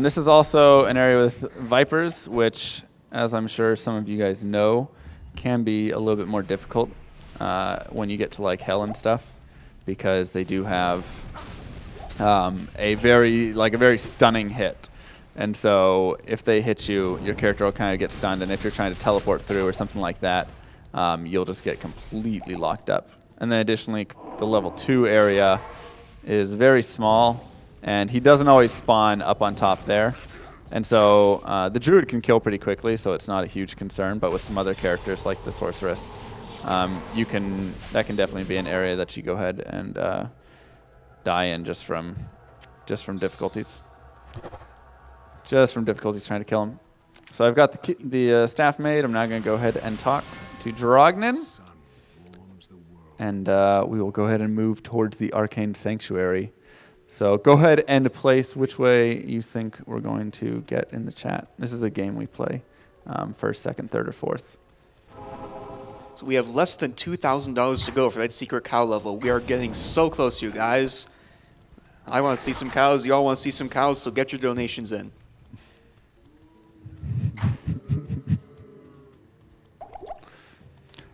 [SPEAKER 2] This is also an area with Vipers, which, as I'm sure some of you guys know, can be a little bit more difficult when you get to like hell and stuff, because they do have a very stunning hit. And so if they hit you, your character will kind of get stunned, and if you're trying to teleport through or something like that, you'll just get completely locked up. And then additionally, the level 2 area is very small, and he doesn't always spawn up on top there. And so the Druid can kill pretty quickly, so it's not a huge concern, but with some other characters like the Sorceress, that can definitely be an area that you go ahead and die in just from difficulties. Just from difficulties trying to kill him. So I've got the staff made. I'm now going to go ahead and talk to Drognin. And we will go ahead and move towards the Arcane Sanctuary. So go ahead and place which way you think we're going to get in the chat. This is a game we play first, second, third, or fourth.
[SPEAKER 1] So we have less than $2,000 to go for that secret cow level. We are getting so close, you guys. I want to see some cows. You all want to see some cows, so get your donations in.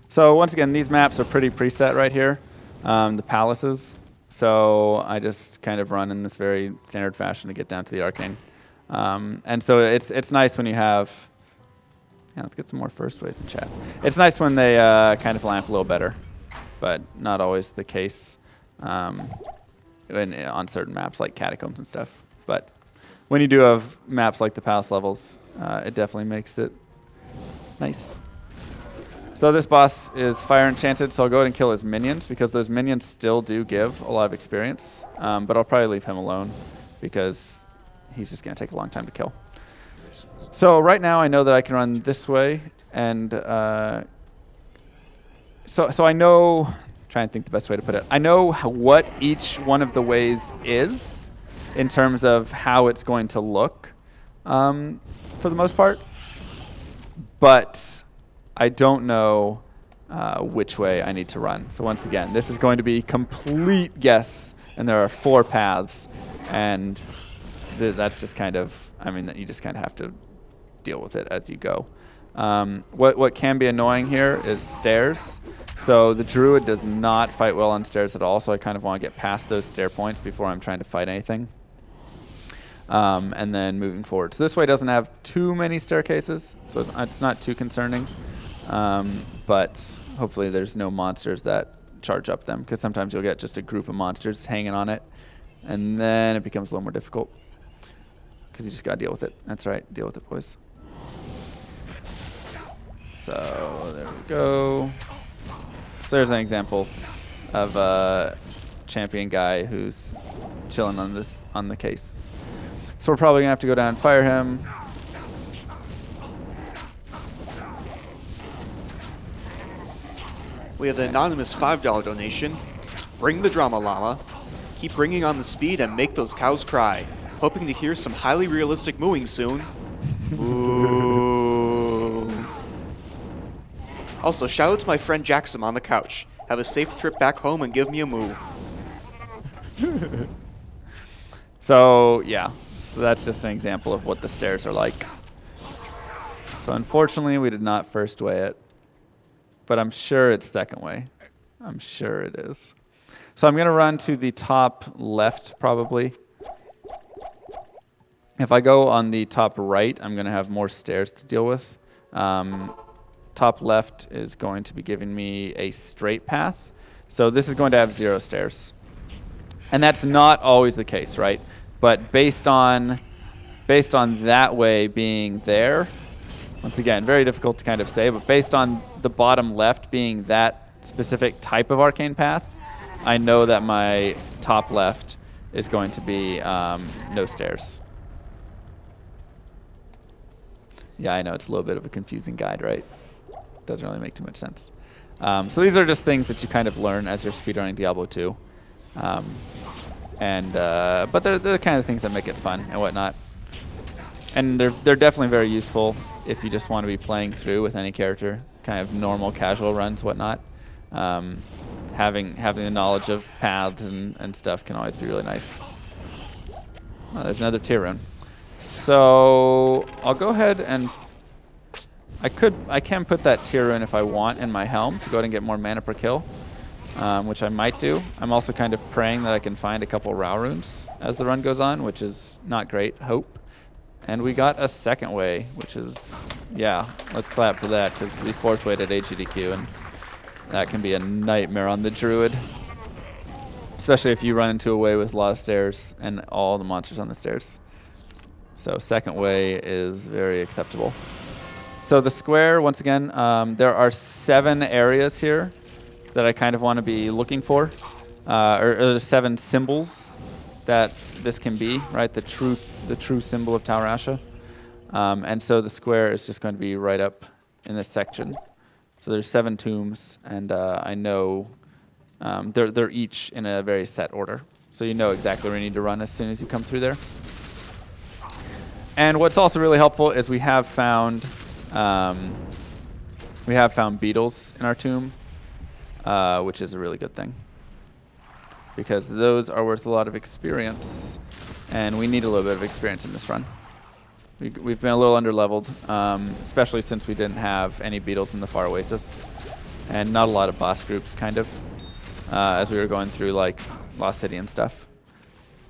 [SPEAKER 2] So once again, these maps are pretty preset right here, the palaces. So I just kind of run in this very standard fashion to get down to the Arcane. And so it's nice when you have... Yeah, let's get some more first ways in chat. It's nice when they kind of lamp a little better, but not always the case on certain maps like Catacombs and stuff. But when you do have maps like the palace levels, it definitely makes it nice. So this boss is fire enchanted, so I'll go ahead and kill his minions, because those minions still do give a lot of experience. But I'll probably leave him alone, because he's just going to take a long time to kill. So right now I know that I can run this way, and so I know, try and think the best way to put it. I know what each one of the ways is in terms of how it's going to look for the most part, but I don't know which way I need to run. So once again, this is going to be complete guess, and there are 4 paths, and that's just kind of, I mean, you just kind of have to deal with it as you go. What can be annoying here is stairs. So the Druid does not fight well on stairs at all, so I kind of want to get past those stair points before I'm trying to fight anything. And then moving forward. So this way doesn't have too many staircases, so it's not too concerning. But hopefully there's no monsters that charge up them, because sometimes you'll get just a group of monsters hanging on it, and then it becomes a little more difficult, because you just got to deal with it. That's right, deal with it, boys. So there we go. So there's an example of a champion guy who's chilling on the case. So we're probably going to have to go down and fire him.
[SPEAKER 1] We have the anonymous $5 donation. Bring the drama, llama. Keep bringing on the speed and make those cows cry. Hoping to hear some highly realistic mooing soon. Ooh. Also, shout out to my friend Jackson on the couch. Have a safe trip back home and give me a moo.
[SPEAKER 2] So, yeah. So that's just an example of what the stairs are like. So unfortunately, we did not first way it. But I'm sure it's second way. I'm sure it is. So I'm going to run to the top left, probably. If I go on the top right, I'm going to have more stairs to deal with. Top left is going to be giving me a straight path. So this is going to have 0 stairs. And that's not always the case, right? But based on that way being there, Once again, very difficult to kind of say, but based on the bottom left being that specific type of arcane path, I know that my top left is going to be no stairs. Yeah, I know it's a little bit of a confusing guide, right? Doesn't really make too much sense. So these are just things that you kind of learn as you're speedrunning Diablo 2. But they're the kind of things that make it fun and whatnot. And they're definitely very useful if you just want to be playing through with any character, kind of normal, casual runs, whatnot. Having the knowledge of paths and stuff can always be really nice. Oh, there's another tier rune. So I'll go ahead and I can put that tier rune if I want in my helm to go ahead and get more mana per kill, which I might do. I'm also kind of praying that I can find a couple Rao runes as the run goes on, which is not great hope. And we got a second way, which is, yeah, let's clap for that, because we fourth wayed at SGDQ, and that can be a nightmare on the druid. Especially if you run into a way with a lot of stairs and all the monsters on the stairs. So second way is very acceptable. So the square, once again, there are 7 areas here that I kind of want to be looking for, or the 7 symbols that this can be, right? The true symbol of Tal Rasha. And so the square is just going to be right up in this section. So there's 7 tombs, and I know they're each in a very set order. So you know exactly where you need to run as soon as you come through there. And what's also really helpful is we have found beetles in our tomb, which is a really good thing, because those are worth a lot of experience, and we need a little bit of experience in this run. We've been a little under-leveled, especially since we didn't have any beetles in the Far Oasis, and not a lot of boss groups, kind of, as we were going through like Lost City and stuff.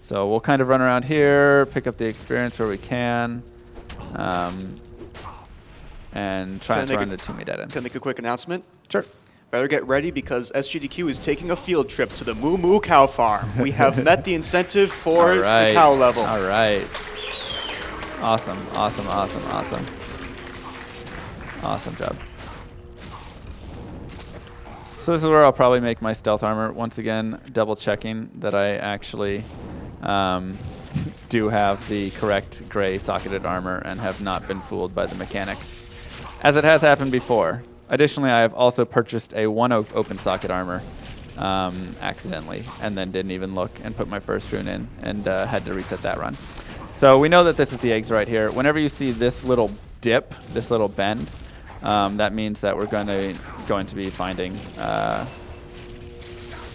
[SPEAKER 2] So we'll kind of run around here, pick up the experience where we can, and try to run into too many dead ends.
[SPEAKER 1] Can I make a quick announcement?
[SPEAKER 2] Sure.
[SPEAKER 1] Better get ready, because SGDQ is taking a field trip to the Moo Moo Cow Farm. We have met the incentive for the cow level.
[SPEAKER 2] All right. Awesome, awesome, awesome, awesome. Awesome job. So this is where I'll probably make my stealth armor. Once again, double checking that I actually do have the correct gray socketed armor and have not been fooled by the mechanics, as it has happened before. Additionally, I have also purchased a 1 open socket armor accidentally, and then didn't even look and put my first rune in, and had to reset that run. So we know that this is the eggs right here. Whenever you see this little dip, this little bend, that means that we're going to be finding the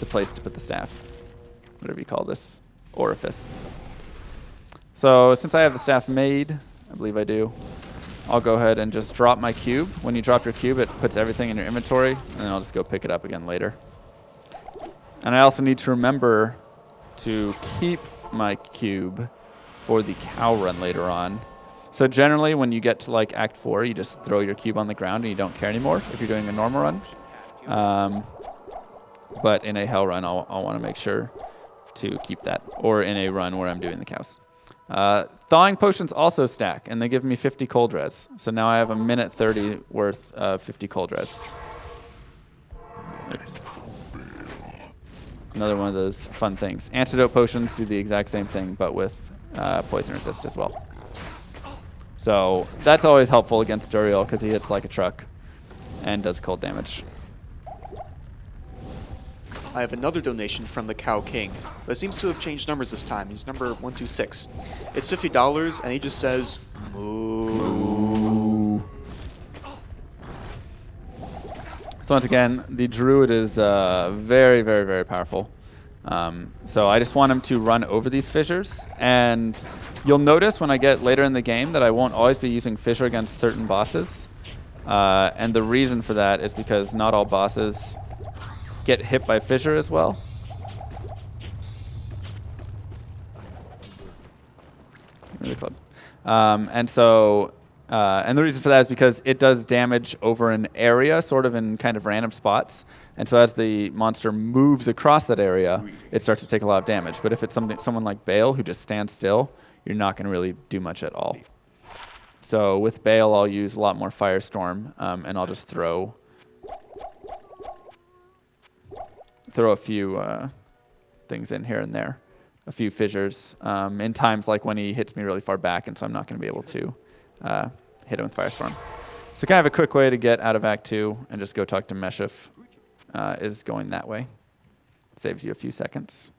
[SPEAKER 2] place to put the staff, whatever you call this orifice. So since I have the staff made, I believe I do, I'll go ahead and just drop my cube. When you drop your cube, it puts everything in your inventory, and then I'll just go pick it up again later. And I also need to remember to keep my cube for the cow run later on. So generally, when you get to like Act 4, you just throw your cube on the ground and you don't care anymore if you're doing a normal run. But in a hell run, I'll want to make sure to keep that, or in a run where I'm doing the cows. Thawing potions also stack, and they give me 50 cold res. So now I have a minute 30 worth of 50 cold res. Oops. Another one of those fun things. Antidote potions do the exact same thing, but with poison resist as well. So that's always helpful against Andariel, because he hits like a truck and does cold damage.
[SPEAKER 1] I have another donation from the Cow King, but it seems to have changed numbers this time. He's number 126. It's $50, and he just says, moo.
[SPEAKER 2] So once again, the druid is very, very, very powerful. So I just want him to run over these fissures, and you'll notice when I get later in the game that I won't always be using fissure against certain bosses. And the reason for that is because not all bosses get hit by fissure as well. Really club. And the reason for that is because it does damage over an area, sort of in kind of random spots. And so as the monster moves across that area, it starts to take a lot of damage. But if it's someone like Baal who just stands still, you're not going to really do much at all. So with Baal, I'll use a lot more Firestorm, and I'll just throw a few things in here and there, a few fissures, in times like when he hits me really far back, and so I'm not going to be able to hit him with Firestorm. So kind of a quick way to get out of Act 2 and just go talk to Meshif is going that way. Saves you a few seconds.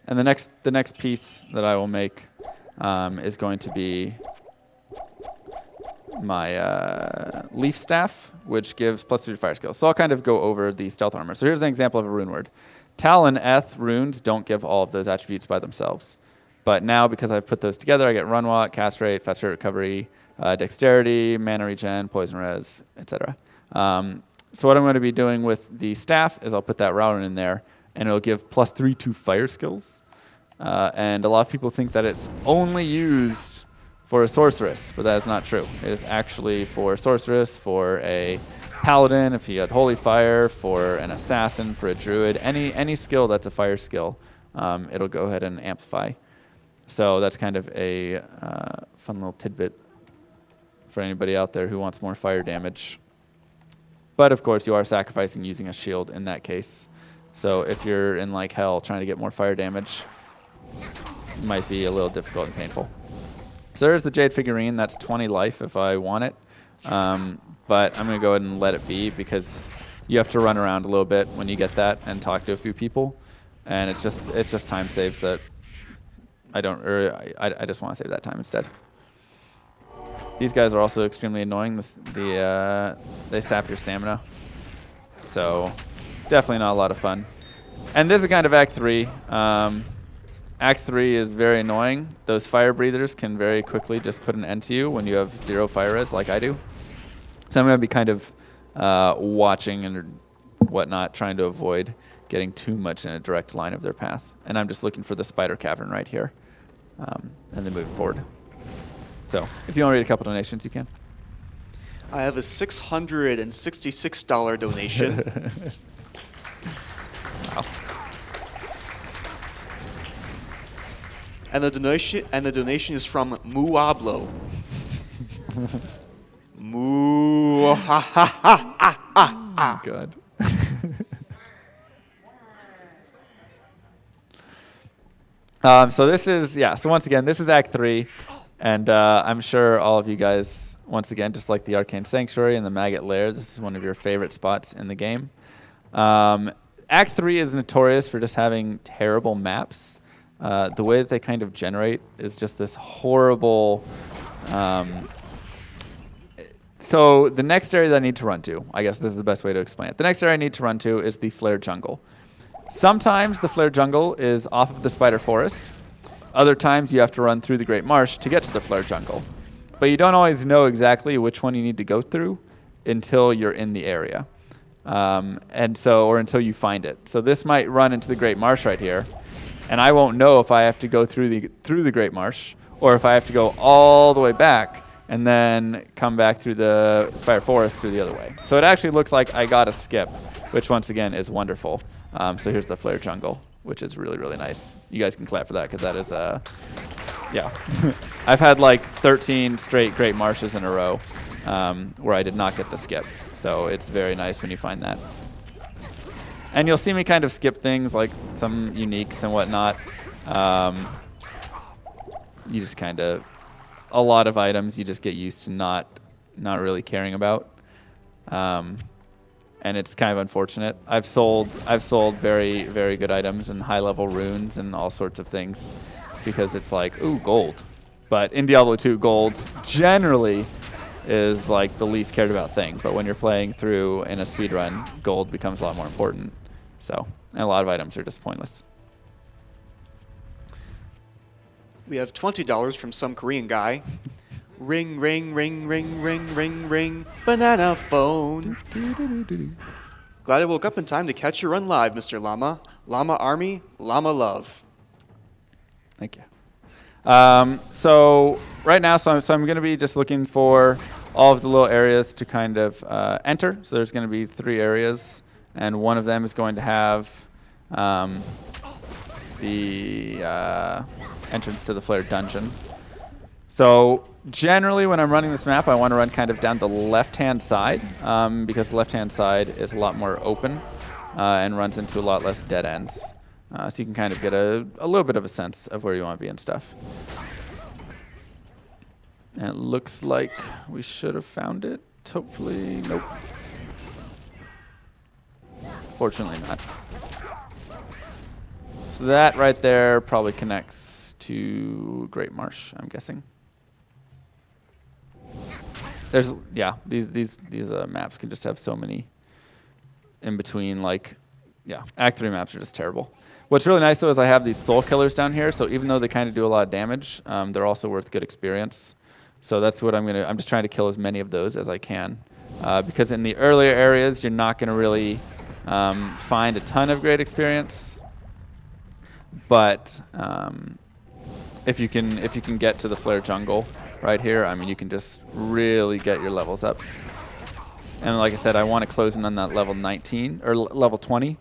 [SPEAKER 2] And the next piece that I will make is going to be my Leaf Staff, which gives +3 to fire skills. So I'll kind of go over the stealth armor. So here's an example of a rune word. Tal and Eth runes don't give all of those attributes by themselves. But now, because I've put those together, I get Run Walk, Cast Rate, Fast Rate Recovery, Dexterity, Mana Regen, Poison Res, etc. So what I'm going to be doing with the staff is I'll put that Rune in there, and it'll give +3 to fire skills. And a lot of people think that it's only used for a sorceress, but that is not true. It is actually for a sorceress, for a paladin, if you had holy fire, for an assassin, for a druid, any skill that's a fire skill, it'll go ahead and amplify. So that's kind of a fun little tidbit for anybody out there who wants more fire damage. But of course, you are sacrificing using a shield in that case. So if you're in like hell trying to get more fire damage, it might be a little difficult and painful. So there's the Jade figurine. That's 20 life if I want it. But I'm going to go ahead and let it be because you have to run around a little bit when you get that and talk to a few people. And it's just time saves that I just want to save that time instead. These guys are also extremely annoying. They sap your stamina. So definitely not a lot of fun. And this is kind of Act 3. Act 3 is very annoying. Those fire breathers can very quickly just put an end to you when you have 0 fire res like I do. So I'm going to be kind of watching and whatnot, trying to avoid getting too much in a direct line of their path. And I'm just looking for the spider cavern right here. And then moving forward. So if you want to read a couple donations, you can.
[SPEAKER 1] I have a $666 donation.
[SPEAKER 2] Wow.
[SPEAKER 1] And the donation is from Muablo. Moo ha ha ha ha ha.
[SPEAKER 2] God. So this is, so once again, this is Act 3. And I'm sure all of you guys, once again, just like the Arcane Sanctuary and the Maggot Lair, this is one of your favorite spots in the game. Act 3 is notorious for just having terrible maps. The way that they kind of generate is just this horrible... So the next area that I need to run to, I guess this is the best way to explain it. The next area I need to run to is the Flare Jungle. Sometimes the Flare Jungle is off of the Spider Forest. Other times you have to run through the Great Marsh to get to the Flare Jungle. But you don't always know exactly which one you need to go through until you're in the area. Or until you find it. So this might run into the Great Marsh right here. And I won't know if I have to go through the Great Marsh or if I have to go all the way back and then come back through the Spider Forest through the other way. So it actually looks like I got a skip, which once again is wonderful. So here's the Flare Jungle, which is really, really nice. You guys can clap for that because that is, yeah. I've had like 13 straight Great Marshes in a row where I did not get the skip. So it's very nice when you find that. And you'll see me kind of skip things like some uniques and whatnot. You just kind of, a lot of items you just get used to not really caring about. And it's kind of unfortunate. I've sold very, very good items and high-level runes and all sorts of things because it's like, ooh, gold. But in Diablo 2, gold generally is like the least cared about thing. But when you're playing through in a speedrun, gold becomes a lot more important. So, and a lot of items are just pointless.
[SPEAKER 1] We have $20 from some Korean guy. Ring, ring, ring, ring, ring, ring, ring, banana phone. Glad I woke up in time to catch your run live, Mr. Llama. Llama Army, Llama Love.
[SPEAKER 2] Thank you. So right now, I'm going to be just looking for all of the little areas to kind of enter. So there's going to be 3 areas, and one of them is going to have the entrance to the Flare Dungeon. So generally when I'm running this map, I want to run kind of down the left-hand side because the left-hand side is a lot more open and runs into a lot less dead ends. So you can kind of get a little bit of a sense of where you want to be and stuff. And it looks like we should have found it. Hopefully, nope. Fortunately not. So that right there probably connects to Great Marsh, I'm guessing. There's, yeah, these maps can just have so many in between, like, yeah, Act 3 maps are just terrible. What's really nice, though, is I have these soul killers down here, so even though they kind of do a lot of damage, they're also worth good experience. So that's what I'm just trying to kill as many of those as I can. Because in the earlier areas, you're not going to really find a ton of great experience. But if you can get to the Flare Jungle right here, I mean, you can just really get your levels up. And like I said, I want to close in on that level 19 or level 20.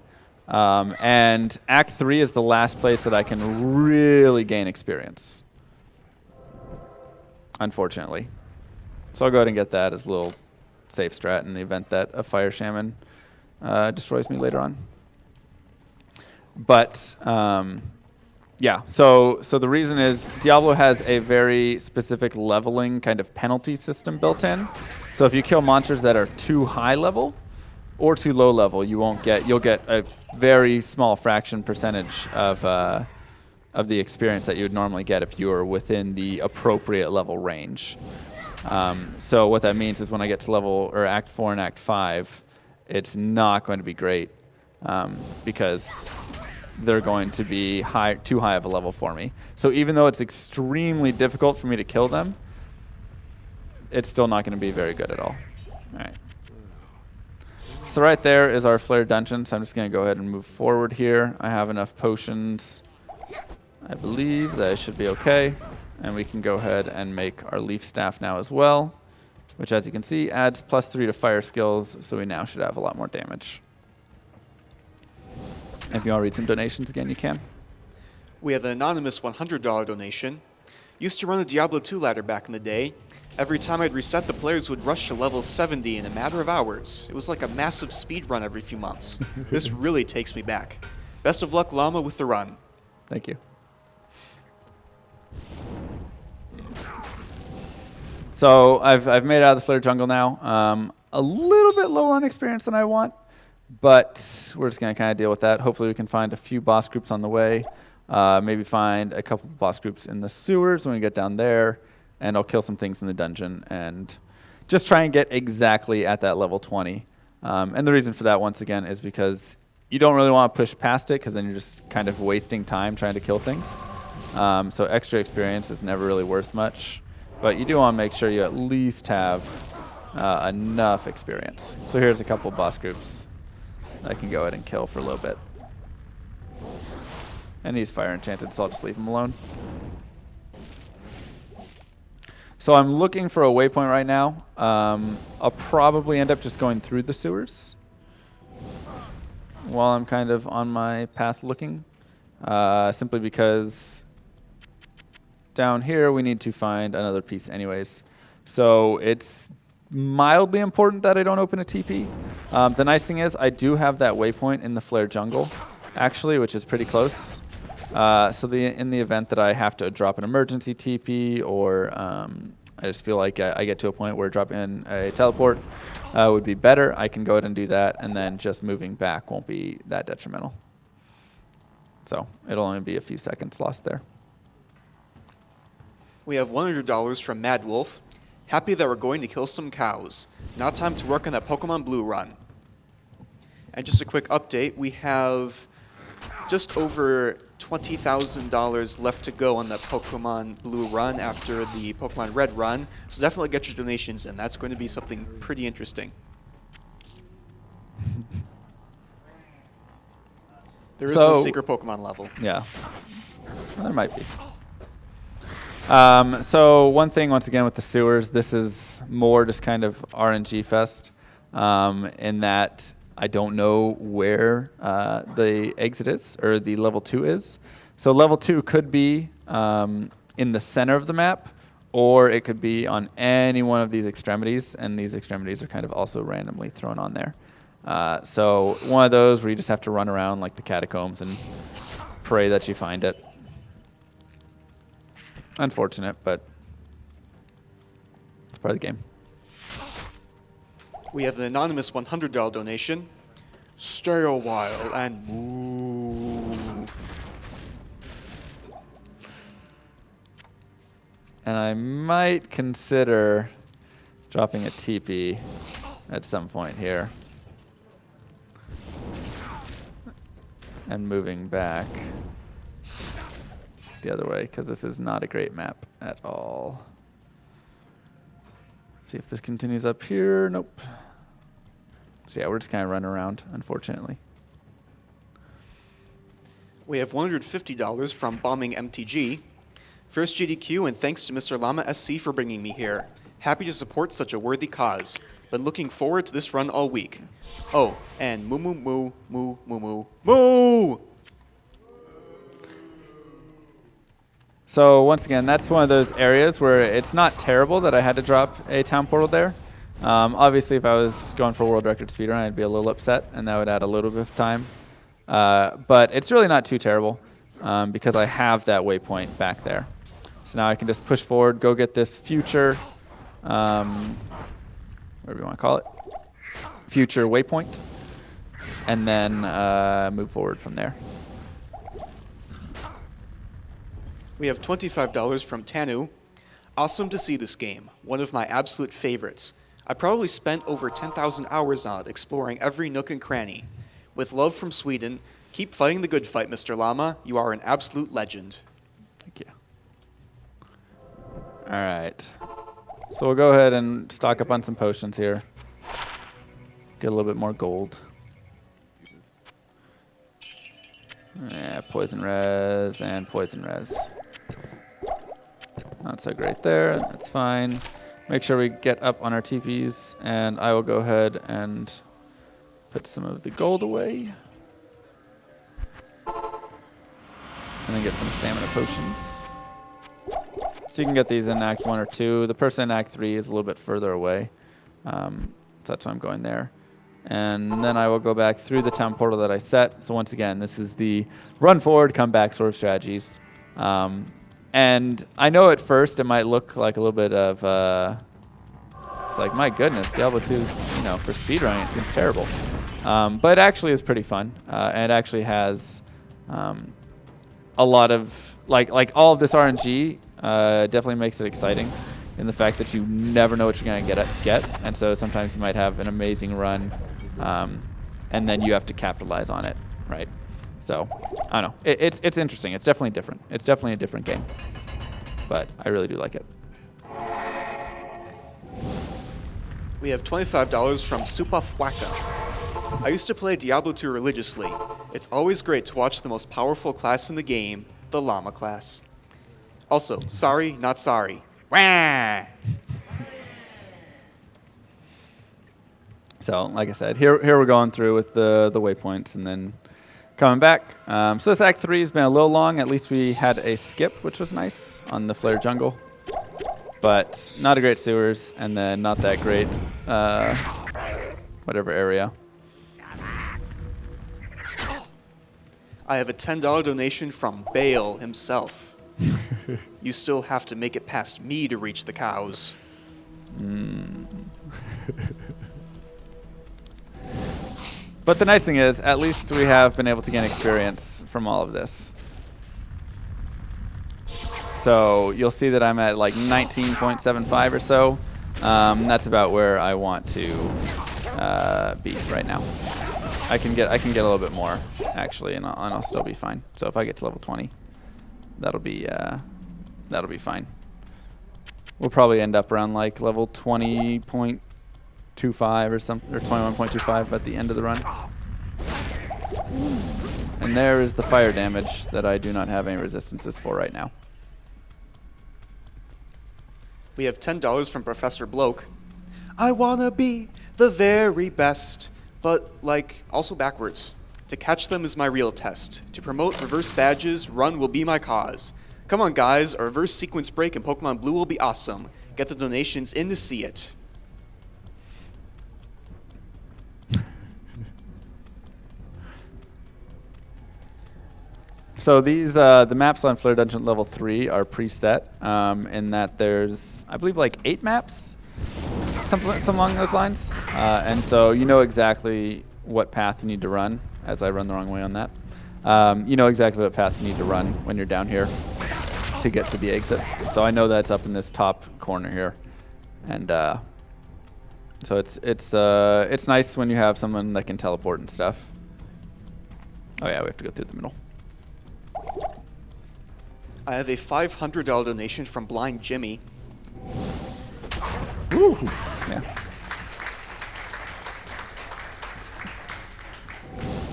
[SPEAKER 2] And Act 3 is the last place that I can really gain experience, unfortunately. So I'll go ahead and get that as a little safe strat in the event that a Fire Shaman destroys me later on. But yeah, so the reason is Diablo has a very specific leveling kind of penalty system built in. So if you kill monsters that are too high level or too low level, you'll get a very small fraction percentage of the experience that you would normally get if you were within the appropriate level range. So what that means is when I get to level or Act 4 and Act 5, it's not going to be great because they're going to be too high of a level for me. So even though it's extremely difficult for me to kill them, it's still not going to be very good at all. All right. So right there is our Flare Dungeon. So I'm just going to go ahead and move forward here. I have enough potions. I believe that I should be okay. And we can go ahead and make our Leaf Staff now as well, which, as you can see, adds +3 to fire skills. So we now should have a lot more damage. If you want to read some donations again, you can.
[SPEAKER 1] We have an anonymous $100 donation. Used to run a Diablo 2 ladder back in the day. Every time I'd reset, the players would rush to level 70 in a matter of hours. It was like a massive speed run every few months. This really takes me back. Best of luck, Llama, with the run.
[SPEAKER 2] Thank you. So I've made it out of the Flare Jungle now. A little bit lower on experience than I want, but we're just going to kind of deal with that. Hopefully we can find a few boss groups on the way. Maybe find a couple boss groups in the sewers when we get down there. And I'll kill some things in the dungeon and just try and get exactly at that level 20. And the reason for that, once again, is because you don't really want to push past it because then you're just kind of wasting time trying to kill things. So extra experience is never really worth much. But you do want to make sure you at least have enough experience. So here's a couple boss groups that I can go ahead and kill for a little bit. And he's fire enchanted, so I'll just leave him alone. So I'm looking for a waypoint right now. I'll probably end up just going through the sewers while I'm kind of on my path looking, simply because down here we need to find another piece anyways. So it's mildly important that I don't open a TP. The nice thing is I do have that waypoint in the Flare Jungle, actually, which is pretty close. So in the event that I have to drop an emergency TP or I just feel like I get to a point where dropping in a teleport would be better, I can go ahead and do that, and then just moving back won't be that detrimental. So it'll only be a few seconds lost there.
[SPEAKER 1] We have $100 from Mad Wolf. Happy that we're going to kill some cows. Now time to work on that Pokemon Blue run. And just a quick update, we have just over $20,000 left to go on the Pokemon Blue run after the Pokemon Red run, so definitely get your donations in. That's going to be something pretty interesting. There is no secret Pokemon level.
[SPEAKER 2] Yeah, well, there might be. So one thing, once again, with the sewers, this is more just kind of RNG fest in that I don't know where the exit is, or the level 2 is. So level 2 could be in the center of the map, or it could be on any one of these extremities, and these extremities are kind of also randomly thrown on there. So one of those where you just have to run around like the catacombs and pray that you find it. Unfortunate, but it's part of the game.
[SPEAKER 1] We have the anonymous $100 donation. Stay a while and move.
[SPEAKER 2] And I might consider dropping a TP at some point here. And moving back the other way, because this is not a great map at all. See if this continues up here. Nope. So yeah, we're just kind of running around, unfortunately.
[SPEAKER 1] We have $150 from Bombing MTG. First GDQ, and thanks to MrLlamaSC for bringing me here. Happy to support such a worthy cause. Been looking forward to this run all week. Oh, and moo moo moo moo moo moo moo!
[SPEAKER 2] So once again, that's one of those areas where it's not terrible that I had to drop a town portal there. Obviously, if I was going for a world record speedrun, I'd be a little upset, and that would add a little bit of time. But it's really not too terrible because I have that waypoint back there. So now I can just push forward, go get this future, whatever you want to call it, future waypoint, and then move forward from there.
[SPEAKER 1] We have $25 from Tanu. Awesome to see this game, one of my absolute favorites. I probably spent over 10,000 hours on it, exploring every nook and cranny. With love from Sweden, keep fighting the good fight, Mr. Llama. You are an absolute legend.
[SPEAKER 2] Thank you. All right. So we'll go ahead and stock up on some potions here. Get a little bit more gold. Yeah, poison res and poison res. Not so great there. That's fine. Make sure we get up on our TPs, and I will go ahead and put some of the gold away. And then get some stamina potions. So you can get these in Act 1 or 2. The person in Act 3 is a little bit further away. So that's why I'm going there. And then I will go back through the town portal that I set. So once again, this is the run forward, come back sort of strategies. And I know at first it might look like a little bit of, it's like, my goodness, Diablo 2 is, you know, for speedrunning, it seems terrible. But it actually is pretty fun. And it actually has a lot of, like all of this RNG definitely makes it exciting in the fact that you never know what you're going to get. And so sometimes you might have an amazing run, and then you have to capitalize on it, right? So, I don't know. It's interesting. It's definitely different. It's definitely a different game. But I really do like it.
[SPEAKER 1] We have $25 from Supafwaka. I used to play Diablo 2 religiously. It's always great to watch the most powerful class in the game, the Llama class. Also, sorry, not sorry. Wah!
[SPEAKER 2] So, like I said, here we're going through with the waypoints and then coming back. So this Act 3 has been a little long. At least we had a skip, which was nice, on the Flare Jungle. But not a great sewers, and then not that great whatever area.
[SPEAKER 1] I have a $10 donation from Baal himself. You still have to make it past me to reach the cows.
[SPEAKER 2] But the nice thing is, at least we have been able to gain experience from all of this. So you'll see that I'm at like 19.75 or so. That's about where I want to be right now. I can get a little bit more actually, and I'll still be fine. So if I get to level 20, that'll be fine. We'll probably end up around like level 20.25 or something, or 21.25 at the end of the run. And there is the fire damage that I do not have any resistances for right now.
[SPEAKER 1] We have $10 from Professor Bloke. I wanna be the very best, but like also backwards. To catch them is my real test. To promote reverse badges, run will be my cause. Come on, guys, a reverse sequence break in Pokemon Blue will be awesome. Get the donations in to see it.
[SPEAKER 2] So these the maps on Flare Dungeon level 3 are preset in that there's, I believe, like 8 maps, something along those lines. And so you know exactly what path you need to run, as I run the wrong way on that. You know exactly what path you need to run when you're down here to get to the exit. So I know that's up in this top corner here. And so it's nice when you have someone that can teleport and stuff. Oh yeah, we have to go through the middle.
[SPEAKER 1] I have a $500 donation from Blind Jimmy.
[SPEAKER 2] Woo! Yeah.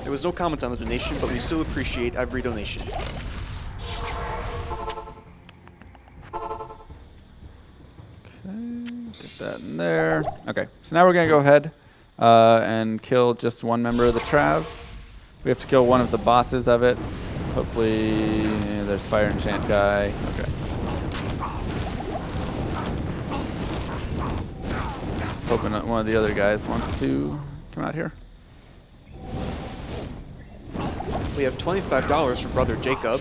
[SPEAKER 1] There was no comment on the donation, but we still appreciate every donation.
[SPEAKER 2] Get that in there. Okay, so now we're going to go ahead and kill just one member of the Trav. We have to kill one of the bosses of it. Hopefully, there's Fire Enchant guy. Okay. Hoping that one of the other guys wants to come out here.
[SPEAKER 1] We have $25 from Brother Jacob.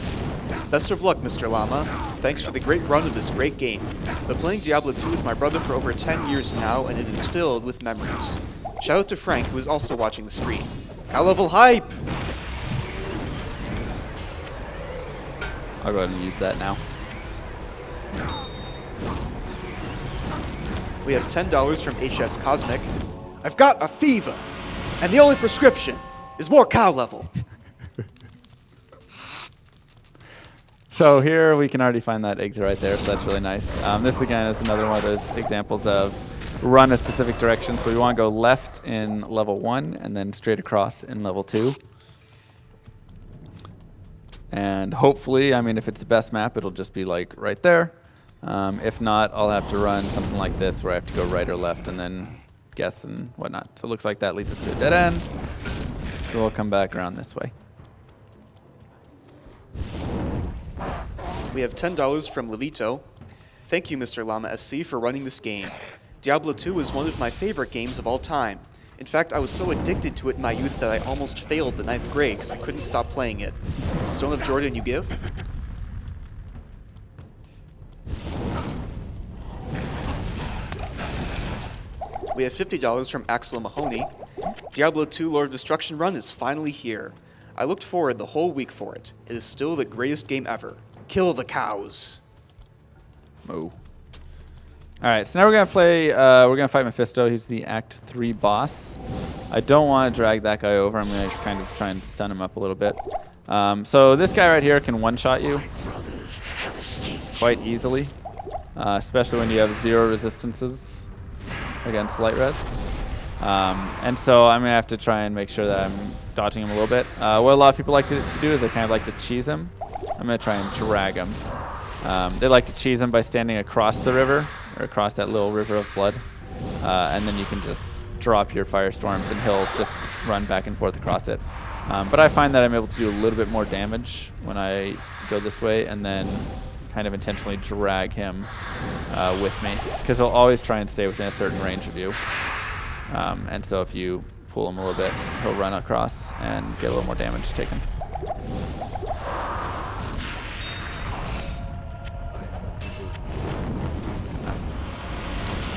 [SPEAKER 1] Best of luck, Mr. Llama. Thanks for the great run of this great game. Been playing Diablo 2 with my brother for over 10 years now, and it is filled with memories. Shout out to Frank, who is also watching the stream. Cow level hype!
[SPEAKER 2] I'll go ahead and use that now.
[SPEAKER 1] We have $10 from HS Cosmic. I've got a fever, and the only prescription is more cow level.
[SPEAKER 2] So here we can already find that exit right there, so that's really nice. This again is another one of those examples of run a specific direction. So we want to go left in level 1 and then straight across in level 2. And hopefully, I mean, if it's the best map, it'll just be like right there. If not, I'll have to run something like this where I have to go right or left and then guess and whatnot. So it looks like that leads us to a dead end. So we'll come back around this way.
[SPEAKER 1] We have $10 from Levito. Thank you, MrLlamaSC, for running this game. Diablo 2 is one of my favorite games of all time. In fact, I was so addicted to it in my youth that I almost failed the 9th grade because I couldn't stop playing it. Stone of Jordan, you give? We have $50 from Axel Mahoney. Diablo 2 Lord of Destruction run is finally here. I looked forward the whole week for it. It is still the greatest game ever. Kill the cows.
[SPEAKER 2] Moo. All right, so now we're gonna play. We're gonna fight Mephisto. He's the Act 3 boss. I don't want to drag that guy over. I'm gonna kind of try and stun him up a little bit. So this guy right here can one-shot you quite easily, especially when you have 0 resistances against light res. And so I'm gonna have to try and make sure that I'm dodging him a little bit. What a lot of people like to do is they kind of like to cheese him. I'm gonna try and drag him. They like to cheese him by standing across the river, or across that little river of blood. And then you can just drop your firestorms and he'll just run back and forth across it. But I find that I'm able to do a little bit more damage when I go this way and then kind of intentionally drag him with me. Because he'll always try and stay within a certain range of you. And so if you pull him a little bit, he'll run across and get a little more damage taken.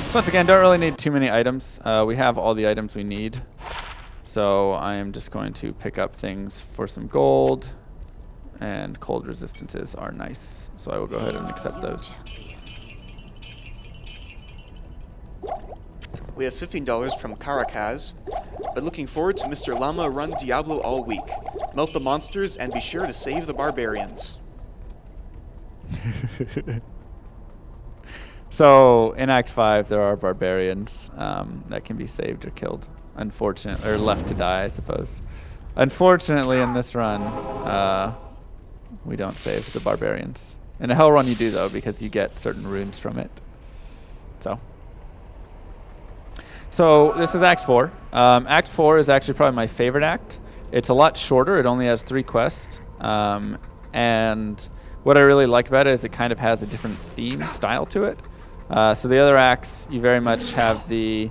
[SPEAKER 2] So once again, don't really need too many items. We have all the items we need. So I am just going to pick up things for some gold. And cold resistances are nice. So I will go ahead and accept those.
[SPEAKER 1] We have $15 from Caracaz. But looking forward to Mr. Llama run Diablo all week. Melt the monsters and be sure to save the barbarians.
[SPEAKER 2] So in Act 5, there are barbarians that can be saved or killed. Unfortunately, or left to die, I suppose. Unfortunately, in this run, we don't save the barbarians. In a hell run, you do though, because you get certain runes from it. So this is Act 4. Act 4 is actually probably my favorite act. It's a lot shorter. It only has 3 quests, and what I really like about it is it kind of has a different theme style to it. So the other acts, you very much have the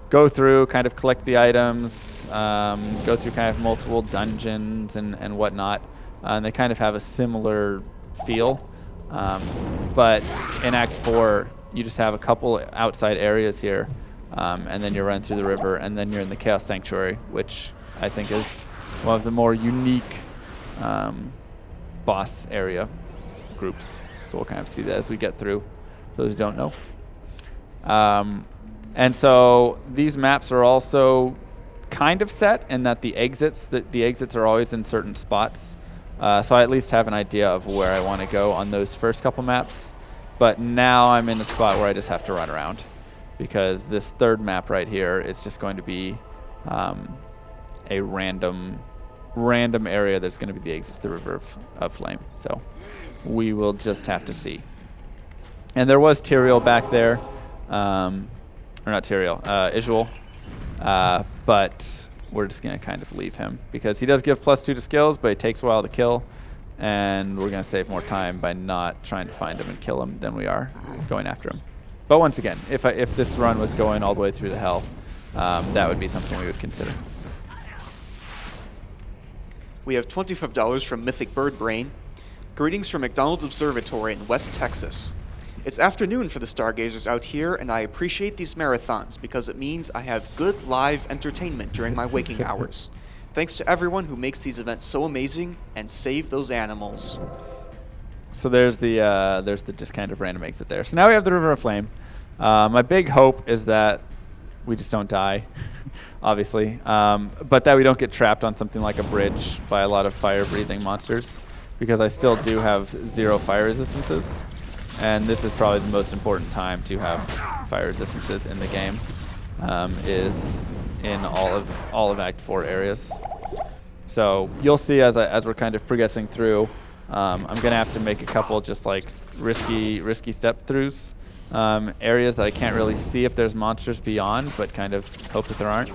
[SPEAKER 2] go through, kind of collect the items, go through kind of multiple dungeons and whatnot. And they kind of have a similar feel. But in Act 4, you just have a couple outside areas here, and then you run through the river, and then you're in the Chaos Sanctuary, which I think is one of the more unique boss area groups. So we'll kind of see that as we get through, for those who don't know. And so these maps are also kind of set in that the exits are always in certain spots. So I at least have an idea of where I want to go on those first couple maps. But now I'm in a spot where I just have to run around, because this third map right here is just going to be a random area that's going to be the exit to the River of Flame. So we will just have to see. And there was Tyrael back there. Or not Tyrael, Isuel. But we're just going to kind of leave him, because he does give +2 to skills, but it takes a while to kill. And we're going to save more time by not trying to find him and kill him than we are going after him. But once again, if this run was going all the way through the hell, that would be something we would consider.
[SPEAKER 1] We have $25 from Mythic Bird Brain. Greetings from McDonald's Observatory in West Texas. It's afternoon for the stargazers out here, and I appreciate these marathons because it means I have good live entertainment during my waking hours. Thanks to everyone who makes these events so amazing, and save those animals.
[SPEAKER 2] So there's the just kind of random exit there. So now we have the River of Flame. My big hope is that we just don't die, obviously, but that we don't get trapped on something like a bridge by a lot of fire-breathing monsters, because I still do have 0 fire resistances. And this is probably the most important time to have fire resistances in the game, is in all of Act 4 areas. So you'll see as we're kind of progressing through, I'm gonna have to make a couple just like risky step throughs, areas that I can't really see if there's monsters beyond, but kind of hope that there aren't,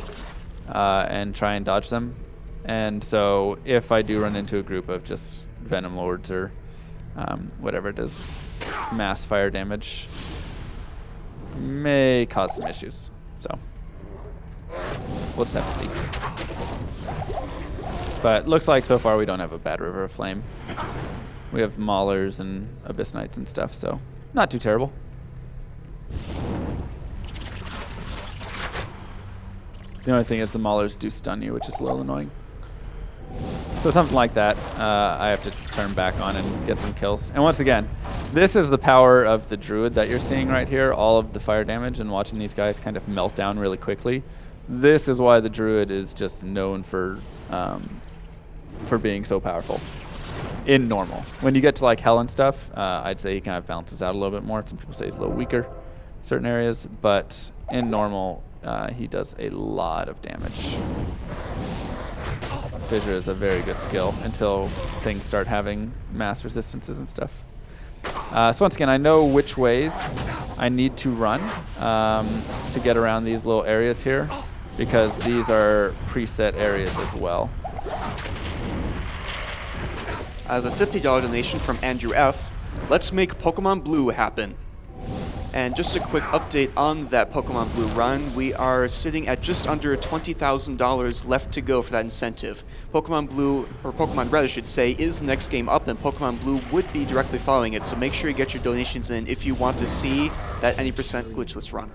[SPEAKER 2] and try and dodge them. And so if I do run into a group of just Venom Lords or whatever it is, mass fire damage, may cause some issues. So we'll just have to see. But looks like so far we don't have a bad River of Flame. We have Maulers and Abyss Knights and stuff, so not too terrible. The only thing is the Maulers do stun you, which is a little annoying. So something like that, I have to turn back on and get some kills. And once again, this is the power of the Druid that you're seeing right here, all of the fire damage and watching these guys kind of melt down really quickly. This is why the Druid is just known for being so powerful in normal. When you get to like Hell and stuff, I'd say he kind of balances out a little bit more. Some people say he's a little weaker in certain areas, but in normal, he does a lot of damage. Fissure is a very good skill until things start having mass resistances and stuff. So once again, I know which ways I need to run to get around these little areas here, because these are preset areas as well.
[SPEAKER 1] I have a $50 donation from Andrew F. Let's make Pokemon Blue happen. And just a quick update on that Pokemon Blue run. We are sitting at just under $20,000 left to go for that incentive. Pokemon Blue, or Pokemon Red I should say, is the next game up, and Pokemon Blue would be directly following it, so make sure you get your donations in if you want to see that any % glitchless run.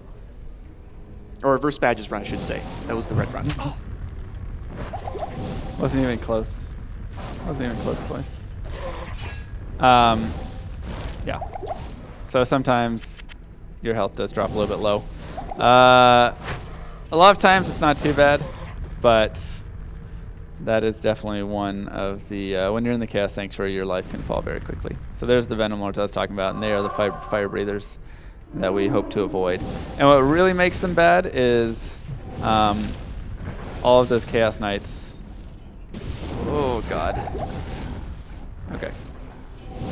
[SPEAKER 1] Or reverse badges run, I should say. That was the red run.
[SPEAKER 2] Wasn't even close. Wasn't even close, boys. Yeah. So sometimes your health does drop a little bit low. A lot of times it's not too bad, but that is definitely one of the, when you're in the Chaos Sanctuary, your life can fall very quickly. So there's the Venom Lords I was talking about, and they are the fire breathers that we hope to avoid. And what really makes them bad is all of those Chaos Knights. Oh, God. Okay.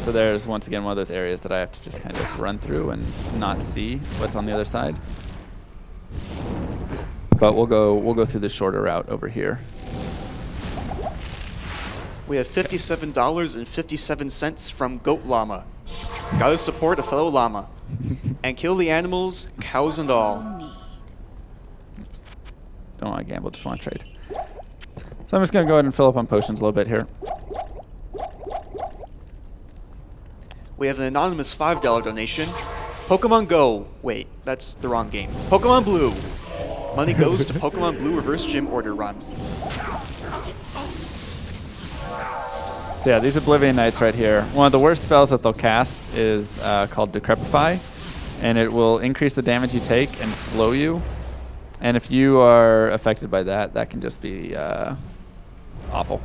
[SPEAKER 2] So there's, once again, one of those areas that I have to just kind of run through and not see what's on the other side. But we'll go through the shorter route over here.
[SPEAKER 1] We have $57.57 from Goat Llama. Gotta support a fellow llama. And kill the animals, cows and all.
[SPEAKER 2] Don't want to gamble, just want to trade. So I'm just going to go ahead and fill up on potions a little bit here.
[SPEAKER 1] We have an anonymous $5 donation. Pokemon Go. Wait, that's the wrong game. Pokemon Blue. Money goes to Pokemon Blue Reverse Gym Order Run.
[SPEAKER 2] So yeah, these Oblivion Knights right here. One of the worst spells that they'll cast is called Decrepify, and it will increase the damage you take and slow you. And if you are affected by that, that can just be awful.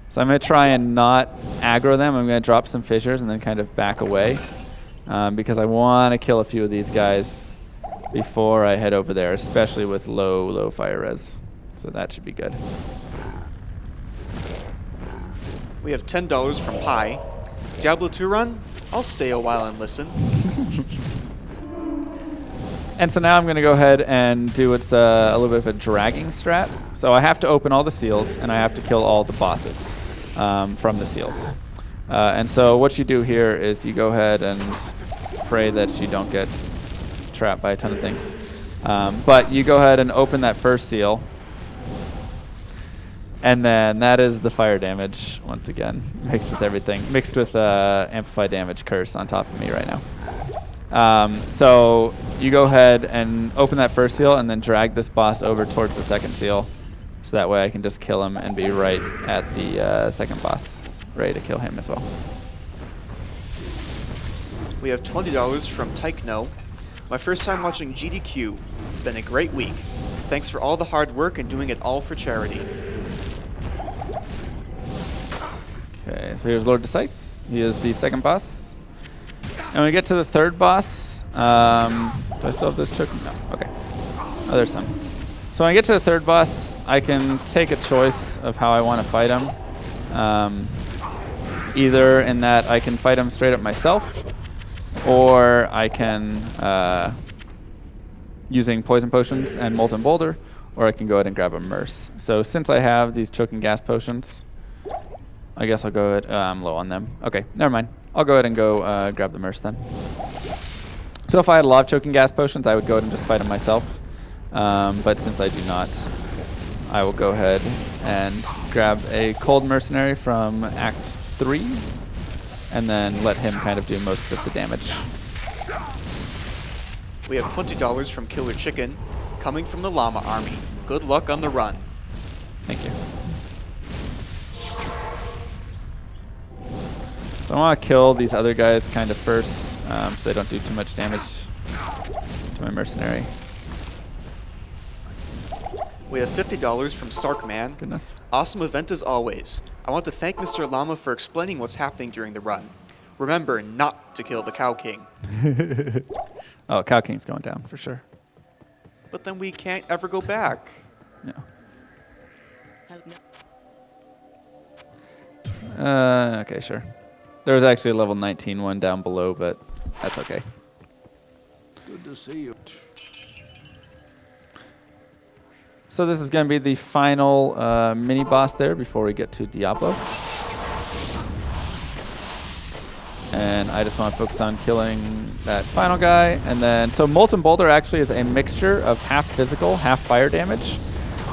[SPEAKER 2] So I'm going to try and not aggro them. I'm going to drop some fissures and then kind of back away because I want to kill a few of these guys before I head over there, especially with low fire res. So that should be good.
[SPEAKER 1] We have $10 from Pi. Diablo 2 run? I'll stay a while and listen.
[SPEAKER 2] And so now I'm going to go ahead and do what's a little bit of a dragging strat. So I have to open all the seals, and I have to kill all the bosses from the seals. And so what you do here is you go ahead and pray that you don't get trapped by a ton of things. But you go ahead and open that first seal. And then that is the fire damage, once again, mixed with everything. Mixed with Amplify Damage Curse on top of me right now. So you go ahead and open that first seal and then drag this boss over towards the second seal. So that way I can just kill him and be right at the second boss, ready to kill him as well.
[SPEAKER 1] We have $20 from Tychno. My first time watching GDQ. Been a great week. Thanks for all the hard work and doing it all for charity.
[SPEAKER 2] Okay, so here's Lord Decisive. He is the second boss. And when we get to the third boss, do I still have this choke? No, okay. Oh, there's some. So when I get to the third boss, I can take a choice of how I want to fight him. Either in that I can fight him straight up myself, or I can, using Poison Potions and Molten Boulder, or I can go ahead and grab a Merce. So since I have these Choking Gas Potions, I guess I'll go ahead. I'm low on them. Okay, never mind. I'll go ahead and go grab the Merce then. So if I had a lot of Choking Gas Potions, I would go ahead and just fight him myself. But since I do not, I will go ahead and grab a Cold Mercenary from Act 3 and then let him kind of do most of the damage.
[SPEAKER 1] We have $20 from Killer Chicken, coming from the Llama Army. Good luck on the run.
[SPEAKER 2] Thank you. So I want to kill these other guys kind of first, so they don't do too much damage to my mercenary.
[SPEAKER 1] We have $50 from Sarkman.
[SPEAKER 2] Good enough.
[SPEAKER 1] Awesome event as always. I want to thank Mr. Llama for explaining what's happening during the run. Remember not to kill the Cow King.
[SPEAKER 2] Oh, Cow King's going down for sure.
[SPEAKER 1] But then we can't ever go back.
[SPEAKER 2] No. Okay, sure. There was actually a level 19 one down below, but that's okay.
[SPEAKER 3] Good to see you.
[SPEAKER 2] So this is going to be the final mini boss there before we get to Diablo. And I just want to focus on killing that final guy. And then, so Molten Boulder actually is a mixture of half physical, half fire damage.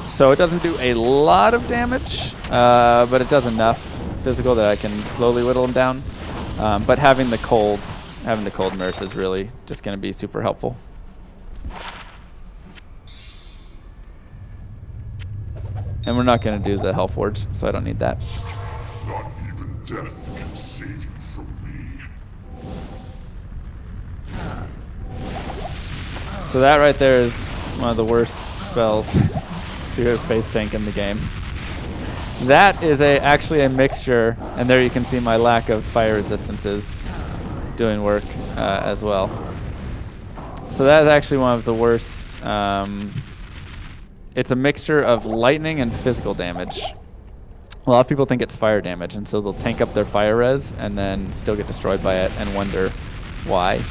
[SPEAKER 2] So it doesn't do a lot of damage, but it does enough physical that I can slowly whittle him down. But having the cold Merce is really just going to be super helpful. And we're not going to do the Hell Forge, so I don't need that.
[SPEAKER 4] Not even death can save you from me.
[SPEAKER 2] So that right there is one of the worst spells to face tank in the game. That is actually a mixture, and there you can see my lack of fire resistances doing work as well. So that is actually one of the worst. It's a mixture of lightning and physical damage. A lot of people think it's fire damage, and so they'll tank up their fire res and then still get destroyed by it and wonder why.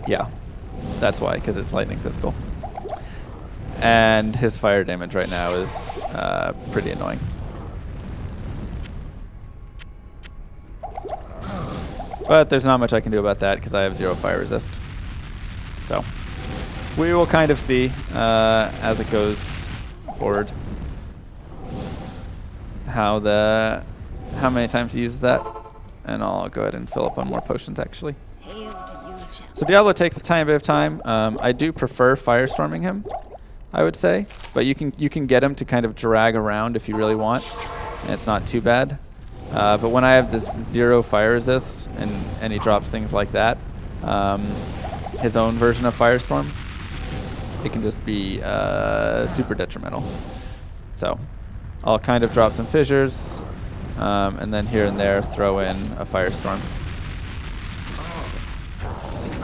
[SPEAKER 2] Yeah, that's why, because it's lightning physical. and his fire damage right now is pretty annoying. But there's not much I can do about that because I have 0 fire resist. So we will kind of see as it goes forward how many times he uses that, and I'll go ahead and fill up on more potions actually. So Diablo takes a tiny bit of time. I do prefer firestorming him, I would say, but you can get him to kind of drag around if you really want, and it's not too bad. But when I have this 0 fire resist and he drops things like that, his own version of Firestorm, it can just be super detrimental. So I'll kind of drop some fissures, and then here and there throw in a Firestorm.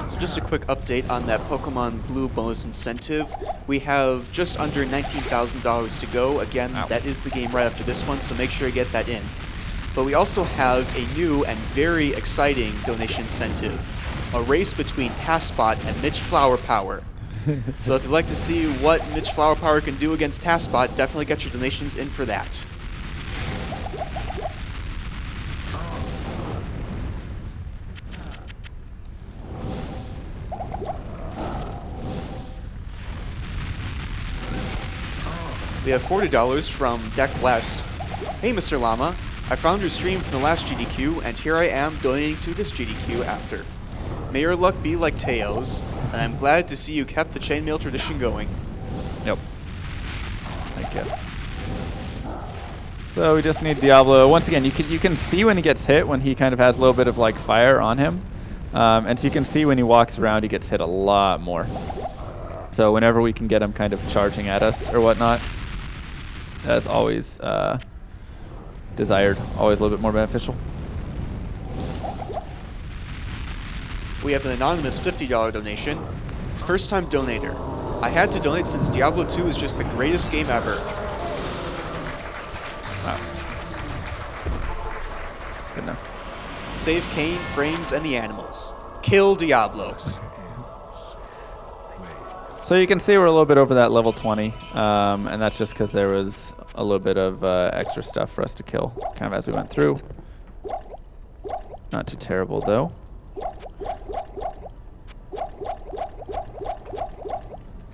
[SPEAKER 1] So just a quick update on that Pokemon Blue bonus incentive. We have just under $19,000 to go. Again, that is the game right after this one, so make sure you get that in. But we also have a new and very exciting donation incentive, a race between Taskbot and Mitch Flower Power. So if you'd like to see what Mitch Flower Power can do against Taskbot, definitely get your donations in for that. We have $40 from Deck West. Hey, Mr. Llama. I found your stream from the last GDQ, and here I am donating to this GDQ after. May your luck be like Teo's, and I'm glad to see you kept the chainmail tradition going.
[SPEAKER 2] Yep. Thank you. So we just need Diablo. Once again, you can see when he gets hit, when he kind of has a little bit of like fire on him. And so you can see when he walks around, he gets hit a lot more. So whenever we can get him kind of charging at us or whatnot, that's always desired, always a little bit more beneficial.
[SPEAKER 1] We have an anonymous $50 donation. First time donator. I had to donate since Diablo 2 is just the greatest game ever.
[SPEAKER 2] Wow. Good enough.
[SPEAKER 1] Save Cain, Frames, and the animals. Kill Diablo.
[SPEAKER 2] So you can see we're a little bit over that level 20, and that's just because there was a little bit of extra stuff for us to kill kind of as we went through. Not too terrible though.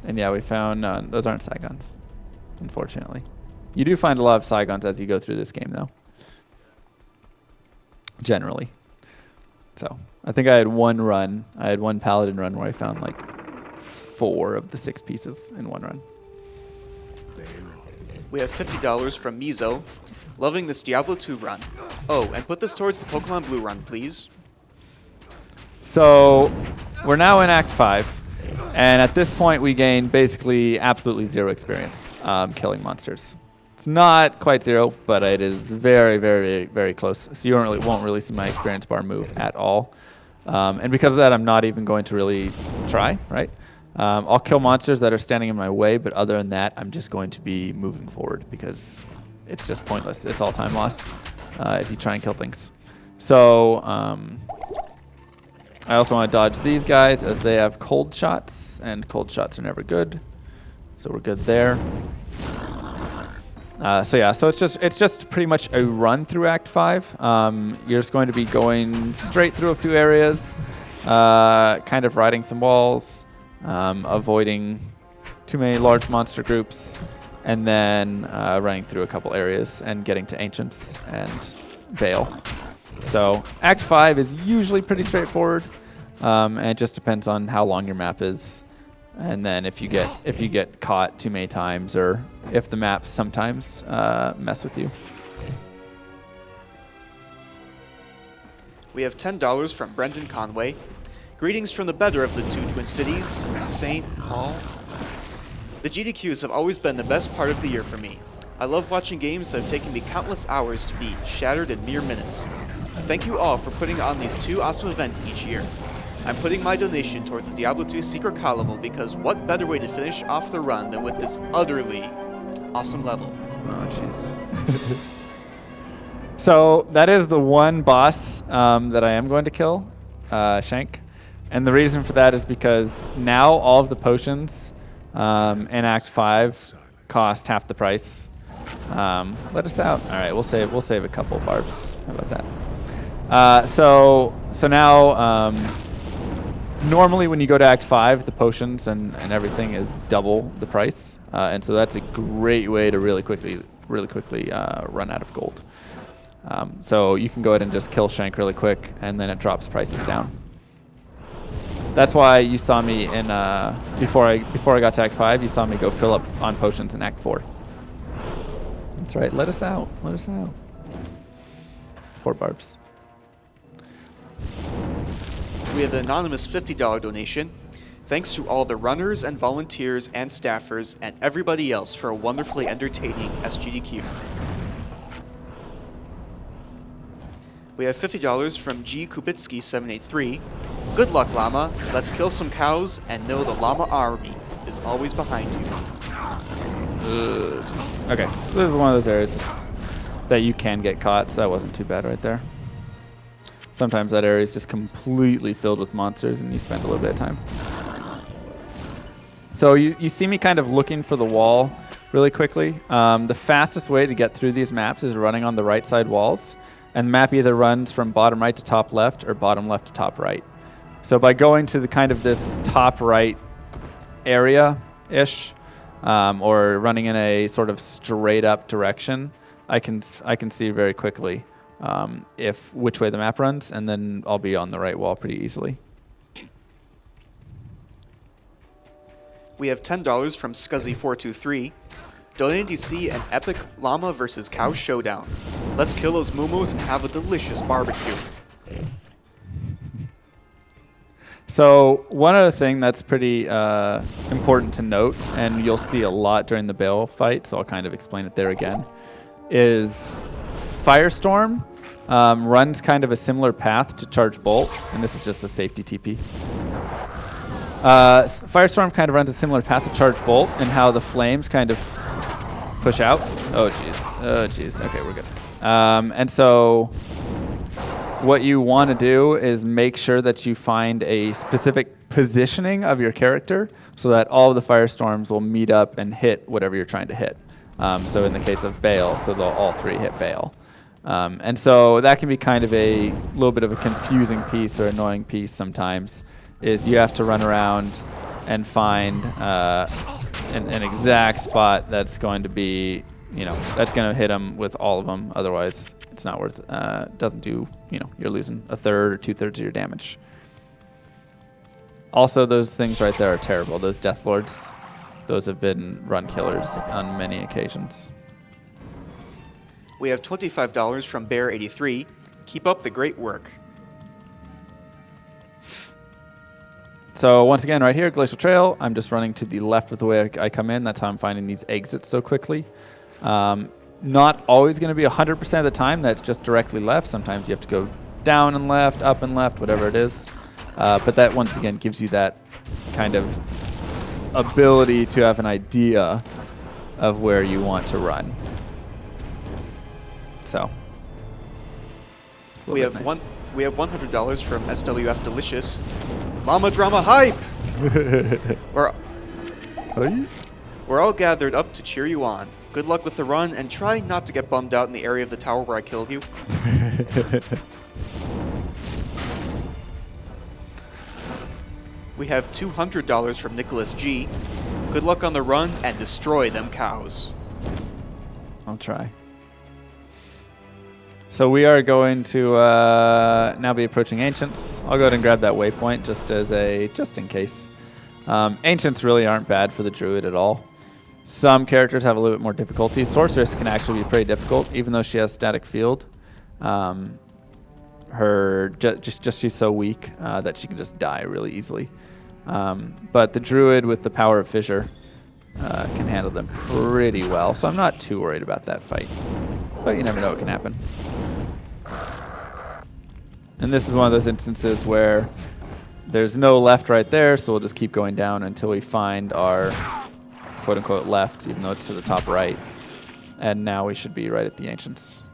[SPEAKER 2] And yeah, we found those aren't Saigons, unfortunately. You do find a lot of Saigons as you go through this game though, generally. So I think I had one Paladin run where I found like 4 of the 6 pieces in one run.
[SPEAKER 1] We have $50 from Mizo. Loving this Diablo 2 run. Oh, and put this towards the Pokemon Blue run, please.
[SPEAKER 2] So we're now in Act 5, and at this point we gain basically absolutely 0 experience killing monsters. It's not quite 0, but it is very, very, very close. So you won't really see my experience bar move at all. And because of that, I'm not even going to really try, right? I'll kill monsters that are standing in my way, but other than that, I'm just going to be moving forward because it's just pointless. It's all time loss if you try and kill things. So I also want to dodge these guys as they have cold shots, and cold shots are never good. So we're good there. So yeah, so it's just pretty much a run through Act 5. You're just going to be going straight through a few areas, kind of riding some walls, avoiding too many large monster groups, and then running through a couple areas and getting to Ancients and Baal. So Act 5 is usually pretty straightforward, and it just depends on how long your map is, and then if you get caught too many times, or if the maps sometimes mess with you.
[SPEAKER 1] We have $10 from Brendan Conway. Greetings from the better of the 2 Twin Cities, St. Paul. The GDQs have always been the best part of the year for me. I love watching games that have taken me countless hours to beat, shattered in mere minutes. Thank you all for putting on these 2 awesome events each year. I'm putting my donation towards the Diablo 2 Secret Call level because what better way to finish off the run than with this utterly awesome level.
[SPEAKER 2] Oh, jeez. So that is the one boss that I am going to kill, Shank. And the reason for that is because now all of the potions and Act 5 cost half the price. Let us out. All right, we'll save a couple barbs. How about that? So now, normally when you go to Act 5, the potions and everything is double the price, and so that's a great way to really quickly run out of gold. So you can go ahead and just kill Shank really quick, and then it drops prices down. That's why you saw me in before I got to Act 5. You saw me go fill up on potions in Act 4. That's right. Let us out. Let us out. 4 barbs.
[SPEAKER 1] We have the anonymous $50 donation. Thanks to all the runners and volunteers and staffers and everybody else for a wonderfully entertaining SGDQ. We have $50 from G. Kubitsky 783. Good luck, Llama. Let's kill some cows and know the Llama army is always behind you.
[SPEAKER 2] Okay, so this is one of those areas that you can get caught, so that wasn't too bad right there. Sometimes that area is just completely filled with monsters and you spend a little bit of time. So you see me kind of looking for the wall really quickly. The fastest way to get through these maps is running on the right side walls. And the map either runs from bottom right to top left or bottom left to top right. So by going to the kind of this top right area-ish, or running in a sort of straight up direction, I can see very quickly which way the map runs, and then I'll be on the right wall pretty easily.
[SPEAKER 1] We have $10 from Scuzzy423. Donating to see an epic llama versus cow showdown. Let's kill those muumus and have a delicious barbecue.
[SPEAKER 2] So one other thing that's pretty important to note, and you'll see a lot during the Baal fight, so I'll kind of explain it there again, is Firestorm runs kind of a similar path to Charge Bolt, and this is just a safety TP. Firestorm kind of runs a similar path to Charge Bolt, and how the flames kind of push out. Oh, jeez. Oh, jeez. Okay, we're good. And so what you want to do is make sure that you find a specific positioning of your character so that all of the firestorms will meet up and hit whatever you're trying to hit. So in the case of Baal, so they'll all 3 hit Baal. And so that can be kind of a little bit of a confusing piece or annoying piece sometimes, is you have to run around and find an exact spot that's going to be, that's going to hit them with all of them. Otherwise, it's not worth, doesn't do, you're losing a third or 2/3 of your damage. Also, those things right there are terrible. Those Death Lords, those have been run killers on many occasions.
[SPEAKER 1] We have $25 from Bear83. Keep up the great work.
[SPEAKER 2] So once again, right here, Glacial Trail, I'm just running to the left of the way I come in. That's how I'm finding these exits so quickly. Not always going to be 100% of the time that's just directly left. Sometimes you have to go down and left, up and left, whatever it is. But that, once again, gives you that kind of ability to have an idea of where you want to run. So.
[SPEAKER 1] We have $100 from SWF Delicious. Llama Drama Hype! We're all gathered up to cheer you on. Good luck with the run, and try not to get bummed out in the area of the tower where I killed you. We have $200 from Nicholas G. Good luck on the run, and destroy them cows.
[SPEAKER 2] I'll try. So we are going to now be approaching Ancients. I'll go ahead and grab that waypoint just in case. Ancients really aren't bad for the Druid at all. Some characters have a little bit more difficulty. Sorceress can actually be pretty difficult, even though she has static field. She's so weak that she can just die really easily. But the Druid with the power of Fissure can handle them pretty well, so I'm not too worried about that fight. But you never know what can happen. And this is one of those instances where there's no left right there, so we'll just keep going down until we find our quote-unquote left, even though it's to the top right. And now we should be right at the Ancients.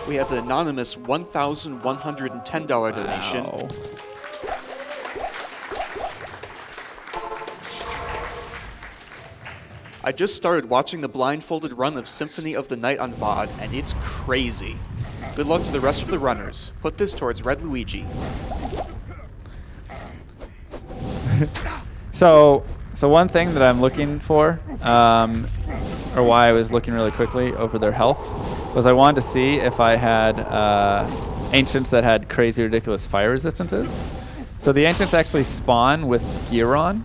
[SPEAKER 1] We have the anonymous $1,110 donation. I just started watching the blindfolded run of Symphony of the Night on VOD, and it's crazy. Good luck to the rest of the runners. Put this towards Red Luigi.
[SPEAKER 2] So one thing that I'm looking for, or why I was looking really quickly over their health, was I wanted to see if I had Ancients that had crazy, ridiculous fire resistances. So the Ancients actually spawn with gear on,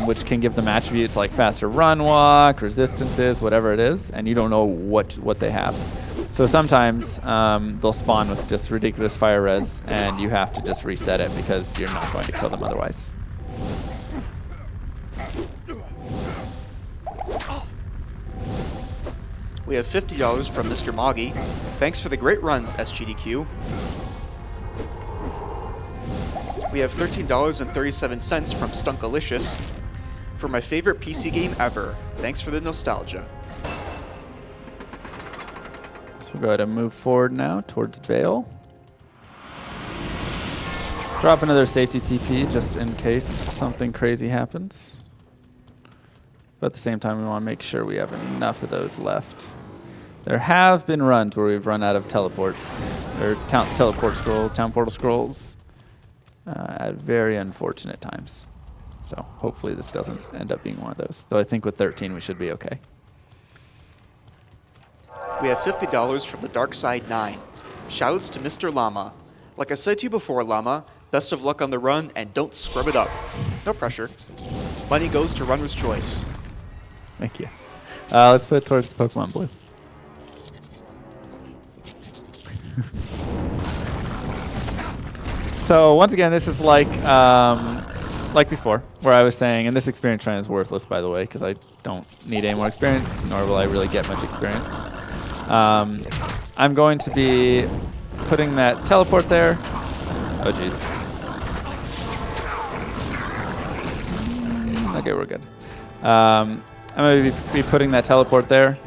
[SPEAKER 2] which can give them attributes like faster run walk, resistances, whatever it is, and you don't know what they have. So sometimes they'll spawn with just ridiculous fire res, and you have to just reset it because you're not going to kill them otherwise.
[SPEAKER 1] We have $50 from Mr. Moggy. Thanks for the great runs, SGDQ. We have $13.37 from Stunkalicious. For my favorite PC game ever. Thanks for the nostalgia.
[SPEAKER 2] So we'll go ahead and move forward now towards Baal. Drop another safety TP just in case something crazy happens. But at the same time, we want to make sure we have enough of those left. There have been runs where we've run out of teleports, or teleport scrolls, town portal scrolls, at very unfortunate times. So hopefully this doesn't end up being one of those. Though I think with 13 we should be okay.
[SPEAKER 1] We have $50 from the Dark Side 9. Shoutouts to Mr. Llama. Like I said to you before, Llama, best of luck on the run and don't scrub it up. No pressure. Money goes to Runner's Choice.
[SPEAKER 2] Thank you. Let's put it towards the Pokemon Blue. So once again, this is like before, where I was saying, and this experience shrine is worthless, by the way, because I don't need any more experience, nor will I really get much experience. I'm going to be putting that teleport there. Oh, jeez. Okay, we're good. I'm going to be putting that teleport there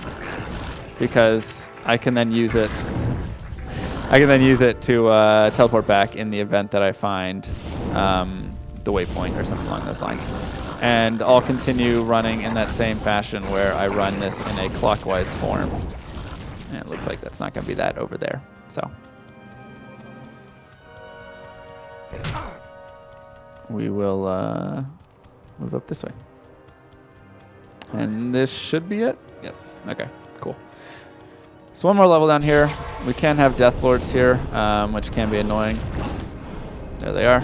[SPEAKER 2] because I can then use it. I can then use it to teleport back in the event that I find the waypoint or something along those lines. And I'll continue running in that same fashion where I run this in a clockwise form. And it looks like that's not going to be that over there. So we will move up this way. And this should be it? Yes. Okay, cool. So one more level down here. We can have Death Lords here, which can be annoying. There they are.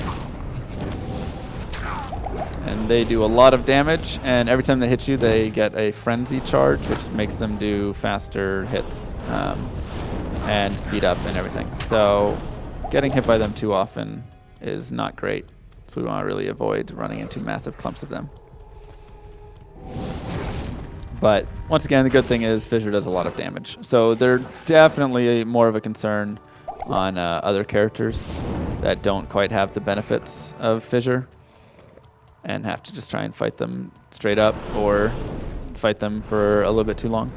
[SPEAKER 2] And they do a lot of damage, and every time they hit you, they get a Frenzy charge, which makes them do faster hits and speed up and everything. So getting hit by them too often is not great. So we want to really avoid running into massive clumps of them. But once again, the good thing is Fissure does a lot of damage. So they're definitely more of a concern on other characters that don't quite have the benefits of Fissure and have to just try and fight them straight up or fight them for a little bit too long.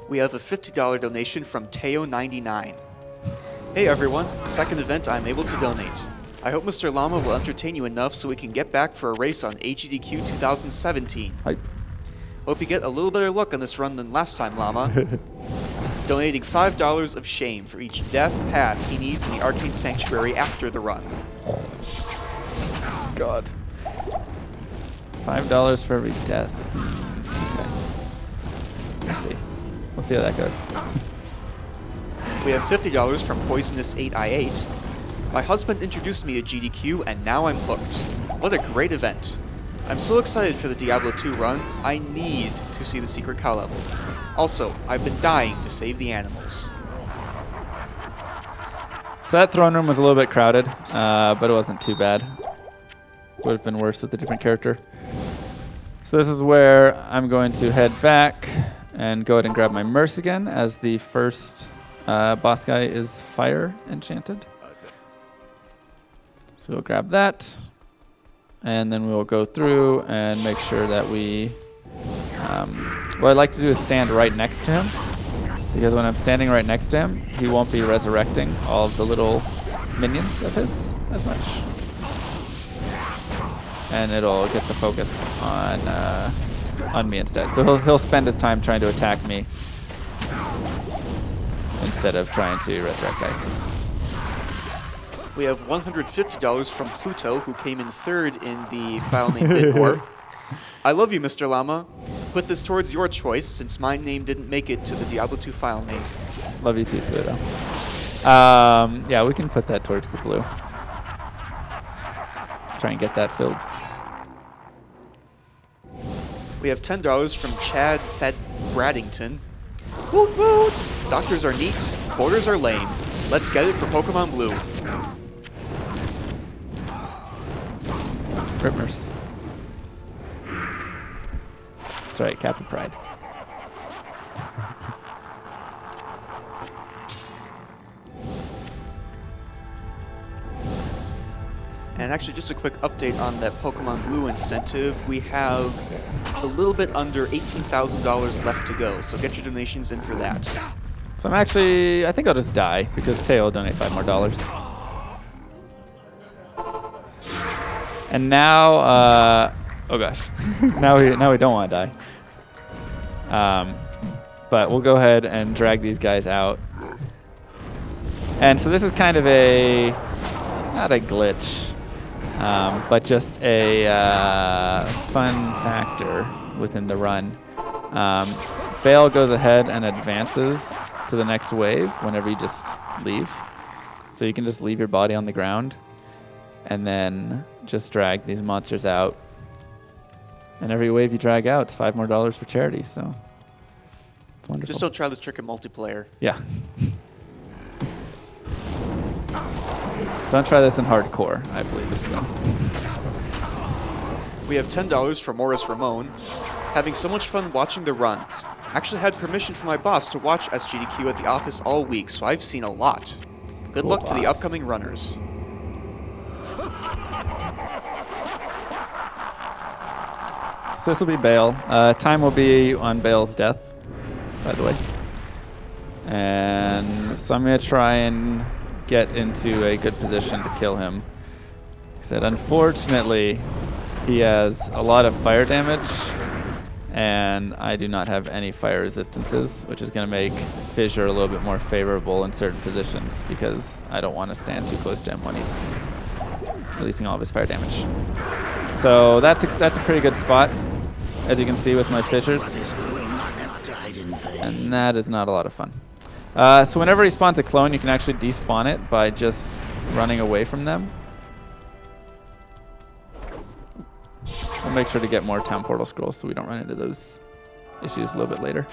[SPEAKER 1] We have a $50 donation from Teo99. Hey everyone, second event I'm able to donate. I hope Mr. Llama will entertain you enough so we can get back for a race on SGDQ 2017.
[SPEAKER 2] Hype.
[SPEAKER 1] Hope you get a little better luck on this run than last time, Llama. Donating $5 of shame for each death path he needs in the Arcane Sanctuary after the run.
[SPEAKER 2] God. $5 for every death. Okay. We'll see. We'll see how that goes.
[SPEAKER 1] We have $50 from Poisonous8i8. My husband introduced me to GDQ, and now I'm hooked. What a great event. I'm so excited for the Diablo 2 run, I need to see the secret cow level. Also, I've been dying to save the animals.
[SPEAKER 2] So that throne room was a little bit crowded, but it wasn't too bad. Would have been worse with a different character. So this is where I'm going to head back and go ahead and grab my Merce again, as the first boss guy is fire enchanted. So we'll grab that, and then we'll go through and make sure that we... what I'd like to do is stand right next to him, because when I'm standing right next to him, he won't be resurrecting all of the little minions of his as much. and it'll get the focus on me instead. So he'll spend his time trying to attack me instead of trying to resurrect guys.
[SPEAKER 1] We have $150 from Pluto, who came in third in the file name bid war. I love you, Mr. Llama. Put this towards your choice, since my name didn't make it to the Diablo 2 file name.
[SPEAKER 2] Love you too, Pluto. Yeah, we can put that towards the blue. Let's try and get that filled.
[SPEAKER 1] We have $10 from Chad Fed Braddington. Woot woot! Doctors are neat, borders are lame. Let's get it for Pokemon Blue.
[SPEAKER 2] Ripmers. That's right, Captain Pride.
[SPEAKER 1] And actually, just a quick update on that Pokemon Blue incentive. We have a little bit under $18,000 left to go, so get your donations in for that.
[SPEAKER 2] So I think I'll just die because Teo will donate $5 more. And now, oh gosh, now we don't want to die. But we'll go ahead and drag these guys out. And so this is kind of not a glitch, but just a fun factor within the run. Baal goes ahead and advances to the next wave whenever you just leave. So you can just leave your body on the ground and then just drag these monsters out. And every wave you drag out, it's $5 more for charity, so it's wonderful.
[SPEAKER 1] Just don't try this trick in multiplayer.
[SPEAKER 2] Yeah. Don't try this in hardcore, I believe this though.
[SPEAKER 1] We have $10 from Morris Ramon. Having so much fun watching the runs. Actually had permission from my boss to watch SGDQ at the office all week, so I've seen a lot. Good
[SPEAKER 2] Cool,
[SPEAKER 1] luck to the
[SPEAKER 2] boss.
[SPEAKER 1] upcoming runners.
[SPEAKER 2] So this will be Baal. Time will be on Baal's death, by the way. And so I'm going to try and get into a good position to kill him. Like I said, unfortunately, he has a lot of fire damage, and I do not have any fire resistances, which is going to make Fissure a little bit more favorable in certain positions because I don't want to stand too close to him when he's releasing all of his fire damage. So that's a pretty good spot, as you can see with my Fissures. And that is not a lot of fun. So whenever he spawns a clone, you can actually despawn it by just running away from them. We'll make sure to get more town portal scrolls so we don't run into those issues a little bit later.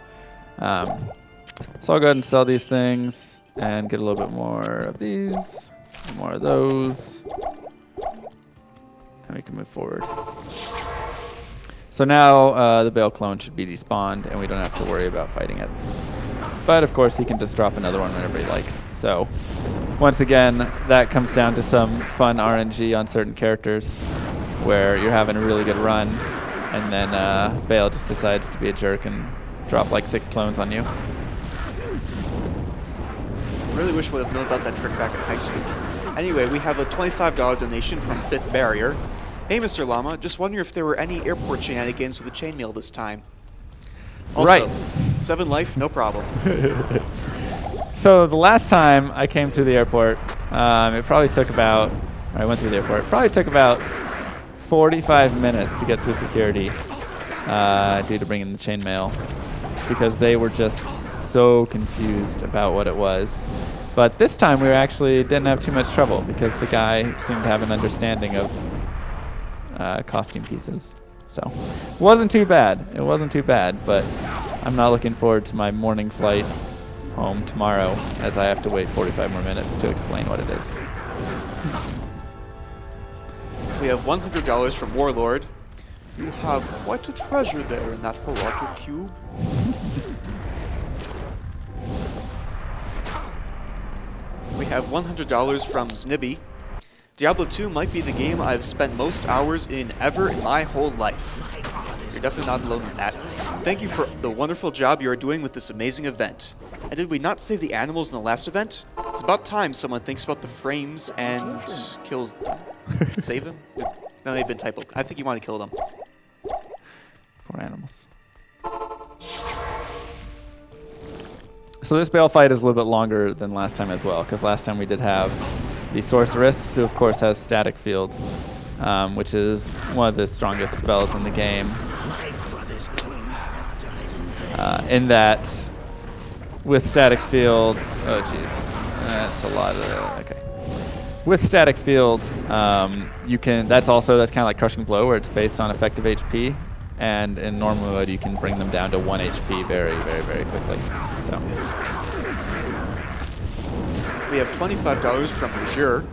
[SPEAKER 2] So I'll go ahead and sell these things and get a little bit more of these, more of those, and we can move forward. So now the Baal clone should be despawned and we don't have to worry about fighting it. But of course he can just drop another one whenever he likes. So once again, that comes down to some fun RNG on certain characters where you're having a really good run and then Baal just decides to be a jerk and drop like 6 clones on you.
[SPEAKER 1] Really wish I would have known about that trick back in high school. Anyway, we have a $25 donation from Fifth Barrier. Hey, Mr. Llama, just wondering if there were any airport shenanigans with the chainmail this time. Also,
[SPEAKER 2] Right.
[SPEAKER 1] 7 life, no problem.
[SPEAKER 2] So the last time I came through the airport, it probably took about, or I went through the airport, it probably took about 45 minutes to get through security due to bringing the chainmail because they were just so confused about what it was. But this time we actually didn't have too much trouble because the guy seemed to have an understanding of costume pieces. So it wasn't too bad. It wasn't too bad, but I'm not looking forward to my morning flight home tomorrow as I have to wait 45 more minutes to explain what it is.
[SPEAKER 1] We have $100 from Warlord. You have quite a treasure there in that Hierarchic cube. We have $100 from Znibby. Diablo 2 might be the game I've spent most hours in ever in my whole life. You're definitely not alone in that. Thank you for the wonderful job you are doing with this amazing event. And did we not save the animals in the last event? It's about time someone thinks about the frames and kills them. Save them? That may have been typo. I think you want to kill them.
[SPEAKER 2] Poor animals. So this Baal fight is a little bit longer than last time as well, because last time we did have the Sorceress, who of course has Static Field, which is one of the strongest spells in the game. In that, with Static Field, oh jeez, that's a lot of, okay. With Static Field, you can, that's kind of like Crushing Blow, where it's based on effective HP, and in normal mode you can bring them down to 1 HP very, very, very quickly. So
[SPEAKER 1] We have $25 from Fissure.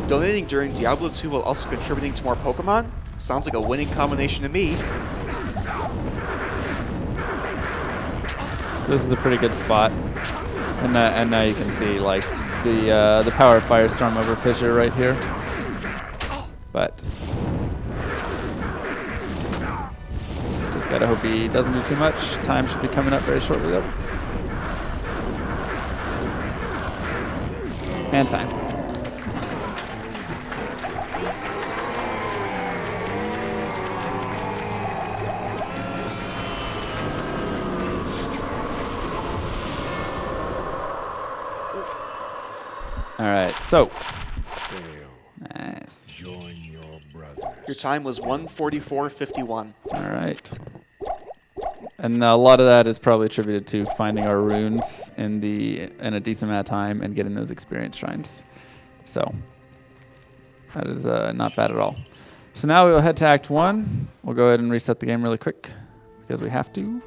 [SPEAKER 1] Donating during Diablo 2 while also contributing to more Pokemon? Sounds like a winning combination to me.
[SPEAKER 2] this is a pretty good spot, and now you can see like the power of Firestorm over Fissure right here. But just gotta hope he doesn't do too much. Time should be coming up very shortly though. And time. All right, so. Nice.
[SPEAKER 4] Join your brothers.
[SPEAKER 1] Your time was 1:44:51.
[SPEAKER 2] All right. And a lot of that is probably attributed to finding our runes in a decent amount of time and getting those experience shrines. So that is not bad at all. So now we'll head to Act 1. We'll go ahead and reset the game really quick because we have to.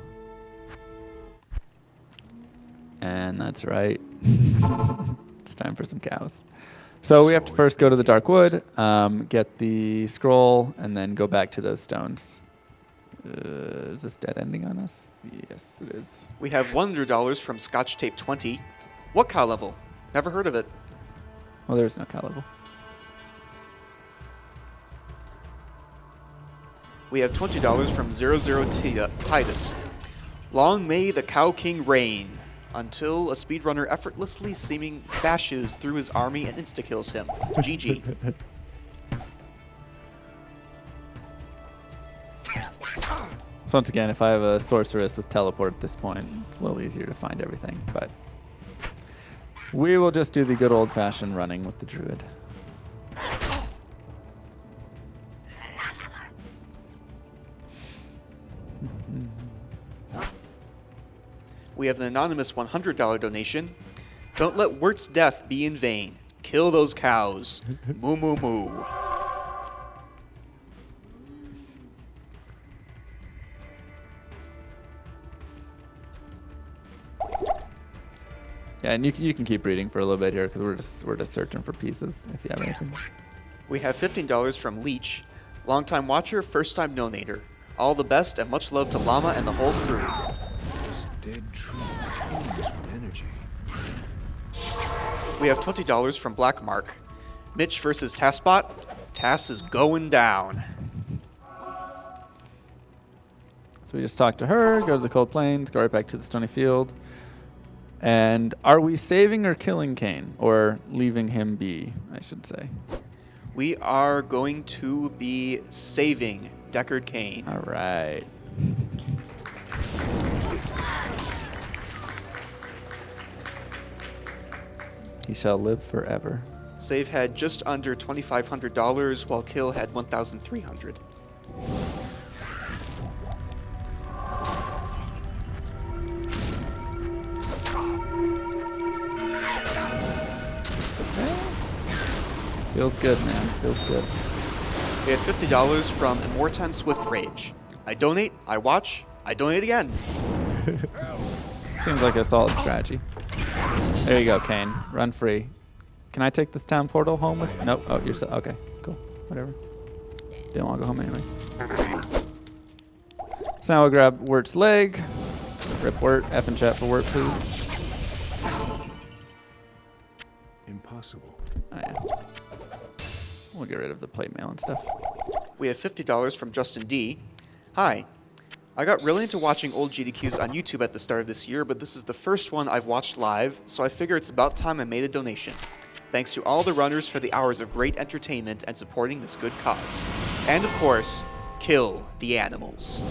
[SPEAKER 2] And that's right. It's time for some cows. So we have to first go to the Dark Wood, get the scroll, and then go back to those stones. Is this dead ending on us? Yes, it is.
[SPEAKER 1] We have $100 from Scotch Tape 20. What cow level? Never heard of it.
[SPEAKER 2] Well, there's no cow level.
[SPEAKER 1] We have $20 from 00 Titus. Long may the Cow King reign, until a speedrunner effortlessly seeming bashes through his army and insta-kills him. GG.
[SPEAKER 2] So once again, if I have a sorceress with teleport at this point, it's a little easier to find everything, but we will just do the good old-fashioned running with the druid.
[SPEAKER 1] We have an anonymous $100 donation. Don't let Wirt's death be in vain. Kill those cows. Moo moo moo.
[SPEAKER 2] Yeah, and you can keep reading for a little bit here because we're just searching for pieces if you have anything.
[SPEAKER 1] We have $15 from Leech. Longtime watcher, first time donator. All the best and much love to Llama and the whole crew.
[SPEAKER 3] This dead tree teems with energy.
[SPEAKER 1] We have $20 from Black Mark. Mitch versus Tassbot. Tass is going down.
[SPEAKER 2] So we just talk to her, go to the Cold Plains, go right back to the Stony Field. And are we saving or killing Cain? Or leaving him be, I should say.
[SPEAKER 1] We are going to be saving Deckard Cain.
[SPEAKER 2] All right. He shall live forever.
[SPEAKER 1] Save had just under $2,500, while Kill had $1,300.
[SPEAKER 2] Feels good, man. Feels good.
[SPEAKER 1] We have $50 from Immortan Swift Rage. I donate, I watch, I donate again.
[SPEAKER 2] Seems like a solid strategy. There you go, Cain. Run free. Can I take this town portal home with? Nope. Oh, you're okay. Cool. Whatever. Didn't want to go home anyways. So now we'll grab Wirt's leg. Rip Wirt. F and chat for Wirt, please.
[SPEAKER 3] Impossible.
[SPEAKER 2] Oh, yeah. We'll get rid of the plate mail and stuff.
[SPEAKER 1] We have $50 from Justin D. Hi. I got really into watching old GDQs on YouTube at the start of this year, but this is the first one I've watched live, so I figure it's about time I made a donation. Thanks to all the runners for the hours of great entertainment and supporting this good cause. And of course, kill the animals.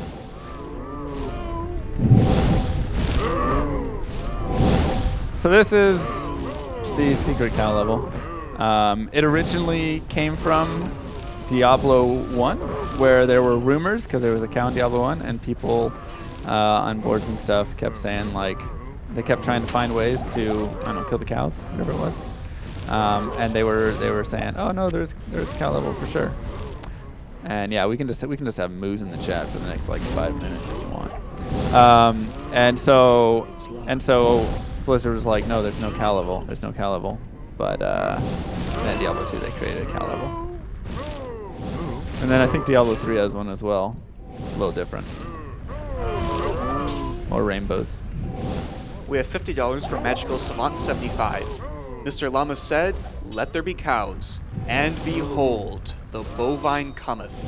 [SPEAKER 2] So this is the secret cow level. It originally came from Diablo 1, where there were rumors, because there was a cow in Diablo 1, and people on boards and stuff kept saying, like, they kept trying to find ways to, I don't know, kill the cows, whatever it was. And they were saying, oh no, there's cow level for sure. And yeah, we can just have moves in the chat for the next like 5 minutes if you want. And so Blizzard was like, no, there's no cow level. There's no cow level. But then Diablo 2, they created a cow level. And then I think Diablo 3 has one as well. It's a little different. More rainbows.
[SPEAKER 1] We have $50 from Magical Savant 75. Mr. Llama said, "Let there be cows, and behold, the bovine cometh."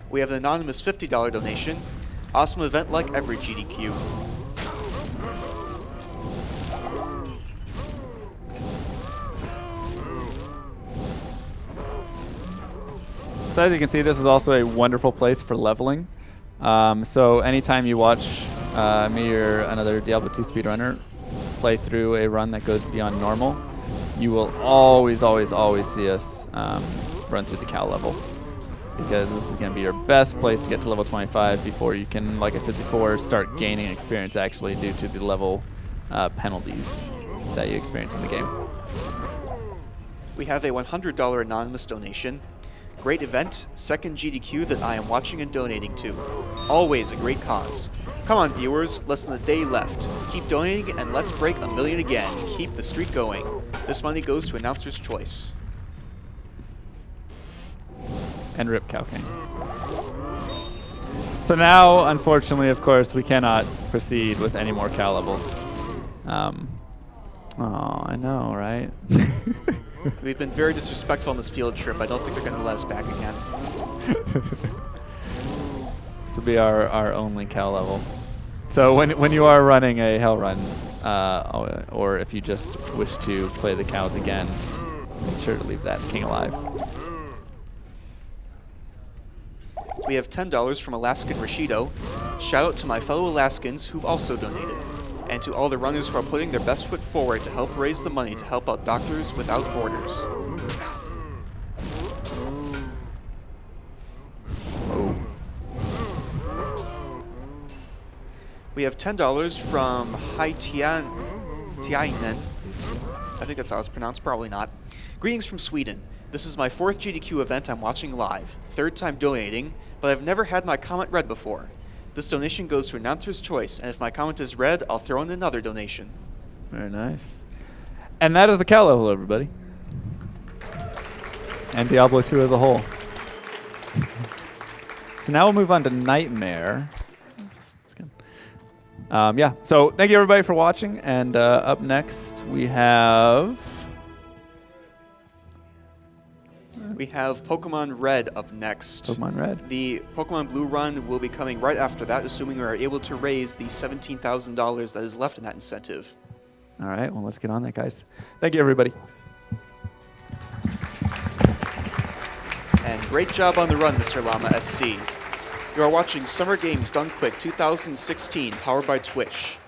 [SPEAKER 1] We have an anonymous $50 donation. Awesome event like every GDQ.
[SPEAKER 2] So as you can see, this is also a wonderful place for leveling. So anytime you watch me or another Diablo 2 speedrunner play through a run that goes beyond normal, you will always see us run through the cow level. Because this is going to be your best place to get to level 25 before you can, like I said before, start gaining experience actually due to the level penalties that you experience in the game.
[SPEAKER 1] We have a $100 anonymous donation. Great event, second GDQ that I am watching and donating to. Always a great cause. Come on viewers, less than a day left. Keep donating and let's break 1 million again. Keep the streak going. This money goes to Announcer's Choice.
[SPEAKER 2] And Rip Cow King. So now, unfortunately, of course, we cannot proceed with any more cow levels. Oh, I know, right?
[SPEAKER 1] We've been very disrespectful on this field trip. I don't think they're going to let us back again.
[SPEAKER 2] This will be our only cow level. So when you are running a hell run, or if you just wish to play the cows again, make sure to leave that king alive.
[SPEAKER 1] We have $10 from Alaskan Rashido. Shout out to my fellow Alaskans who've also donated. And to all the runners who are putting their best foot forward to help raise the money to help out Doctors Without Borders.
[SPEAKER 2] Oh.
[SPEAKER 1] We have $10 from Tiainen. I think that's how it's pronounced, probably not. Greetings from Sweden. This is my 4th GDQ event I'm watching live. 3rd time donating, but I've never had my comment read before. This donation goes to Announcer's Choice, and if my comment is read, I'll throw in another donation.
[SPEAKER 2] Very nice. And that is the cow level, everybody. And Diablo 2 as a whole. So now we'll move on to Nightmare. Yeah, so thank you everybody for watching, and up next we have...
[SPEAKER 1] We have Pokemon Red up next.
[SPEAKER 2] Pokemon Red.
[SPEAKER 1] The Pokemon Blue run will be coming right after that, assuming we are able to raise the $17,000 that is left in that incentive.
[SPEAKER 2] All right, well, let's get on that, guys. Thank you, everybody.
[SPEAKER 1] And great job on the run, MrLlamaSC. You are watching Summer Games Done Quick 2016, powered by Twitch.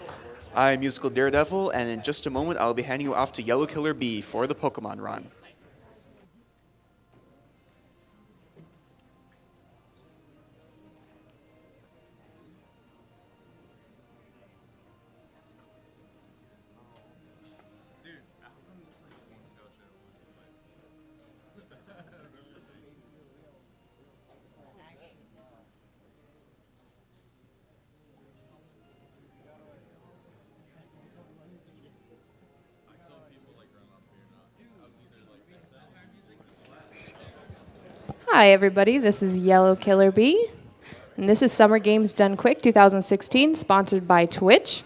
[SPEAKER 1] I am Musical Daredevil, and in just a moment, I will be handing you off to Yellow Killer B for the Pokemon run.
[SPEAKER 5] Hi everybody, this is Yellow Killer B, and this is Summer Games Done Quick 2016, sponsored by Twitch.